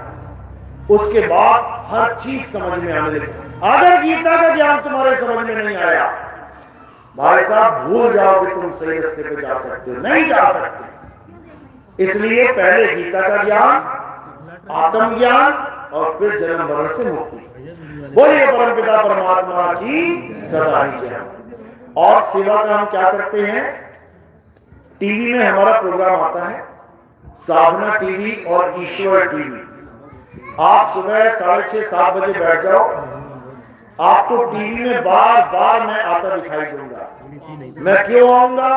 उसके बाद हर चीज समझ में आने लगे। अगर गीता का ज्ञान तुम्हारे समझ में नहीं आया, भाई साहब भूल जाओ कि तुम सही रास्ते पे जा सकते हो, नहीं जा सकते। इसलिए पहले गीता का ज्ञान, आत्मज्ञान और फिर जन्म मरण से मुक्ति। बोलिए परमपिता परमात्मा की सदा ही जय। और सेवा का हम क्या करते हैं, टीवी में हमारा प्रोग्राम आता है, साधना टीवी और ईश्वर टीवी। आप सुबह 6:30-7 बजे बैठ जाओ, आपको टीवी में बार बार मैं आता दिखाई दूंगा। मैं क्यों आऊंगा?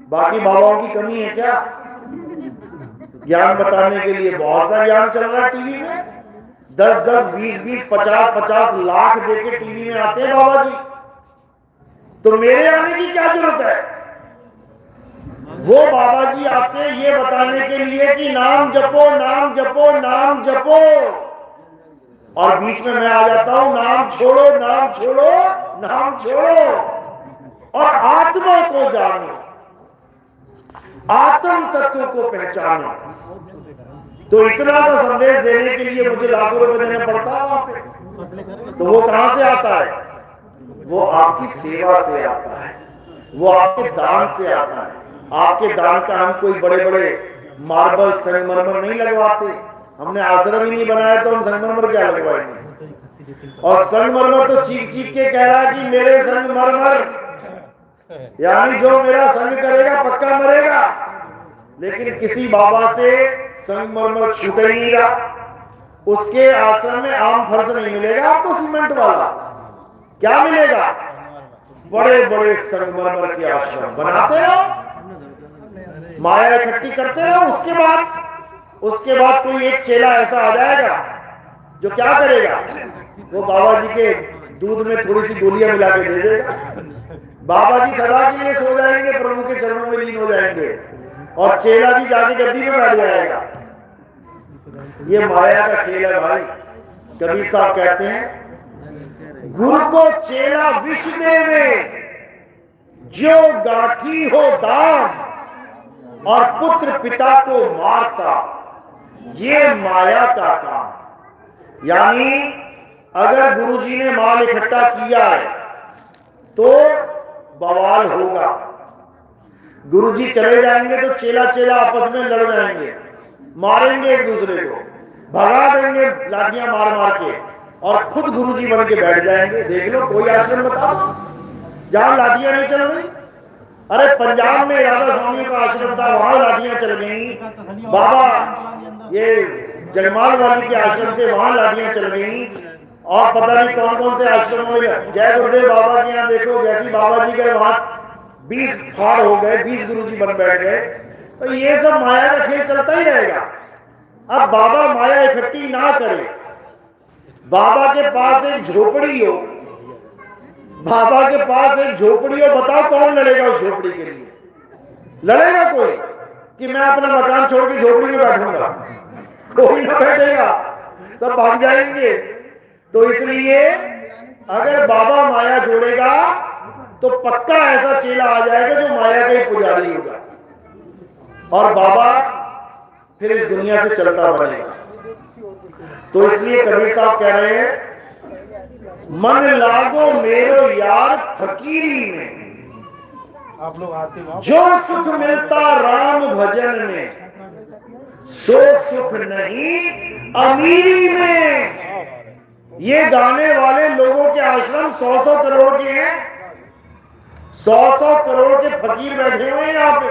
बाकी बाबाओं की कमी है क्या? ज्ञान बताने के लिए बहुत सा ज्ञान चल रहा है टीवी में। 10-10, 20-20, 50-50 लाख देके टीवी में आते हैं बाबा जी। तो मेरे आने की क्या जरूरत है? वो बाबा जी आते हैं ये बताने के लिए कि नाम जपो, नाम जपो, नाम जपो। और बीच में मैं आ जाता हूं, नाम छोड़ो, नाम छोड़ो, नाम छोड़ो और आत्मा को जानो, आत्म तत्व को पहचानो। तो इतना सा संदेश देने के लिए मुझे लाखों रुपए देना पड़ता है वहां पे। तो वो कहां से आता है? वो आपकी सेवा से आता है, वो आपके दान से आता है। आपके दान का हम कोई बड़े बड़े मार्बल संगमरमर नहीं लगवाते। हमने आश्रम ही नहीं बनाया तो हम संगमरमर क्या लगवाएंगे? और संगमरमर तो चीख चीख के कह रहा है कि मेरे संगमरमर, यानी जो मेरा संग करेगा पक्का मरेगा। लेकिन किसी बाबा से संगमरमर छूटे ही नहीं रहा। उसके आश्रम में आम फर्श नहीं मिलेगा आपको सीमेंट वाला, क्या मिलेगा? बड़े बड़े संगमरमर के आश्रम बनाते रहो, माया इकट्ठी करते रहो। उसके बाद कोई एक चेला ऐसा आ जाएगा जो क्या करेगा? वो बाबा जी के दूध में थोड़ी सी गोलियां मिला के दे देगा। बाबा जी सदा के लिए सो जाएंगे, प्रभु के चरणों में लीन हो जाएंगे और चेला भी जाके गद्दी में बैठ जाएगा। ये माया का खेल है भाई। कबीर साहब कहते हैं, गुरु को चेला विष देवे, जो गाठी हो दाम, और पुत्र पिता को मारता, ये माया का काम। यानी अगर गुरुजी ने माल इकट्ठा किया है तो बवाल होगा। गुरुजी चले जाएंगे तो चेला चेला आपस में लड़ जाएंगे, मारेंगे एक दूसरे को, भगा देंगे लाठियां मार मार के और खुद गुरुजी बन के बैठ जाएंगे। देख लो कोई आश्रम बताओ जहां लाठियां नहीं चल रही। अरे पंजाब में राधा स्वामी का आश्रम था, वहां लाठियां चल गई। बाबा ये जगमाल वाली के आश्रम थे, वहां लाठियां चल गई। और पता नहीं कौन कौन से आश्रमों में, जय गुरुदेव बाबा के यहाँ देखो, जैसी बाबा जी गए वहां 20 फाड़ हो गए, 20 गुरुजी बन बैठ गए। तो ये सब माया का खेल चलता ही रहेगा। अब बाबा माया इकट्ठी ना करे, बाबा के पास एक झोपड़ी हो, बाबा के पास एक झोपड़ी हो, बताओ कौन लड़ेगा उस झोपड़ी के लिए? लड़ेगा कोई कि मैं अपना मकान छोड़ के झोपड़ी में बैठूंगा? कोई ना बैठेगा, सब भाग जाएंगे। तो इसलिए अगर बाबा माया जोड़ेगा तो पक्का ऐसा चेला आ जाएगा जो माया का ही पुजारी होगा, और बाबा फिर इस दुनिया से चलता बनेगा। तो इसलिए कबीर साहब कह रहे हैं, मन लागो मेरो यार फकीरी में, आप लोग आते हो, जो सुख मिलता राम भजन में, सो सुख नहीं अमीरी में। ये गाने वाले लोगों के आश्रम 100-100 करोड़ के हैं, 100-100 करोड़ के फकीर बैठे हुए हैं यहाँ पे,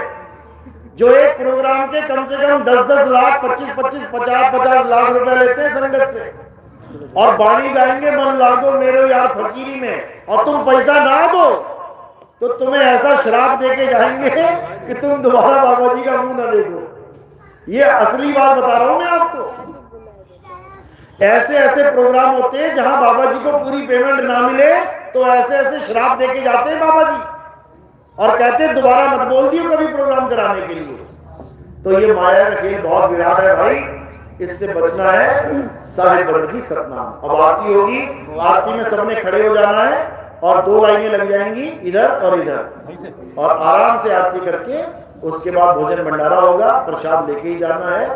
जो एक प्रोग्राम के कम से कम 10-10 लाख, 25-25, 50-50 लाख रुपए लेते हैं संगत से, और बाणी गाएंगे मन लागो मेरे यार फकीरी में। और तुम पैसा ना दो तो तुम्हें ऐसा श्राप देके जाएंगे कि तुम दोबारा बाबा जी का मुंह ना देखो। ये असली बात बता रहा हूं मैं आपको। ऐसे ऐसे प्रोग्राम होते हैं जहां बाबा जी को पूरी पेमेंट ना मिले तो ऐसे ऐसे श्राप देके जाते हैं बाबा जी, और कहते हैं दोबारा मत बोल दियो कभी प्रोग्राम कराने के लिए। तो ये माया का खेल बहुत विराट है भाई, इससे बचना है। साहिब बन की सतनाम। अब आरती होगी, आरती में सबने खड़े हो जाना है और 2 लाइनें लग जाएंगी इधर और इधर, और आराम से आरती करके उसके बाद भोजन भंडारा होगा, प्रसाद लेके ही जाना है।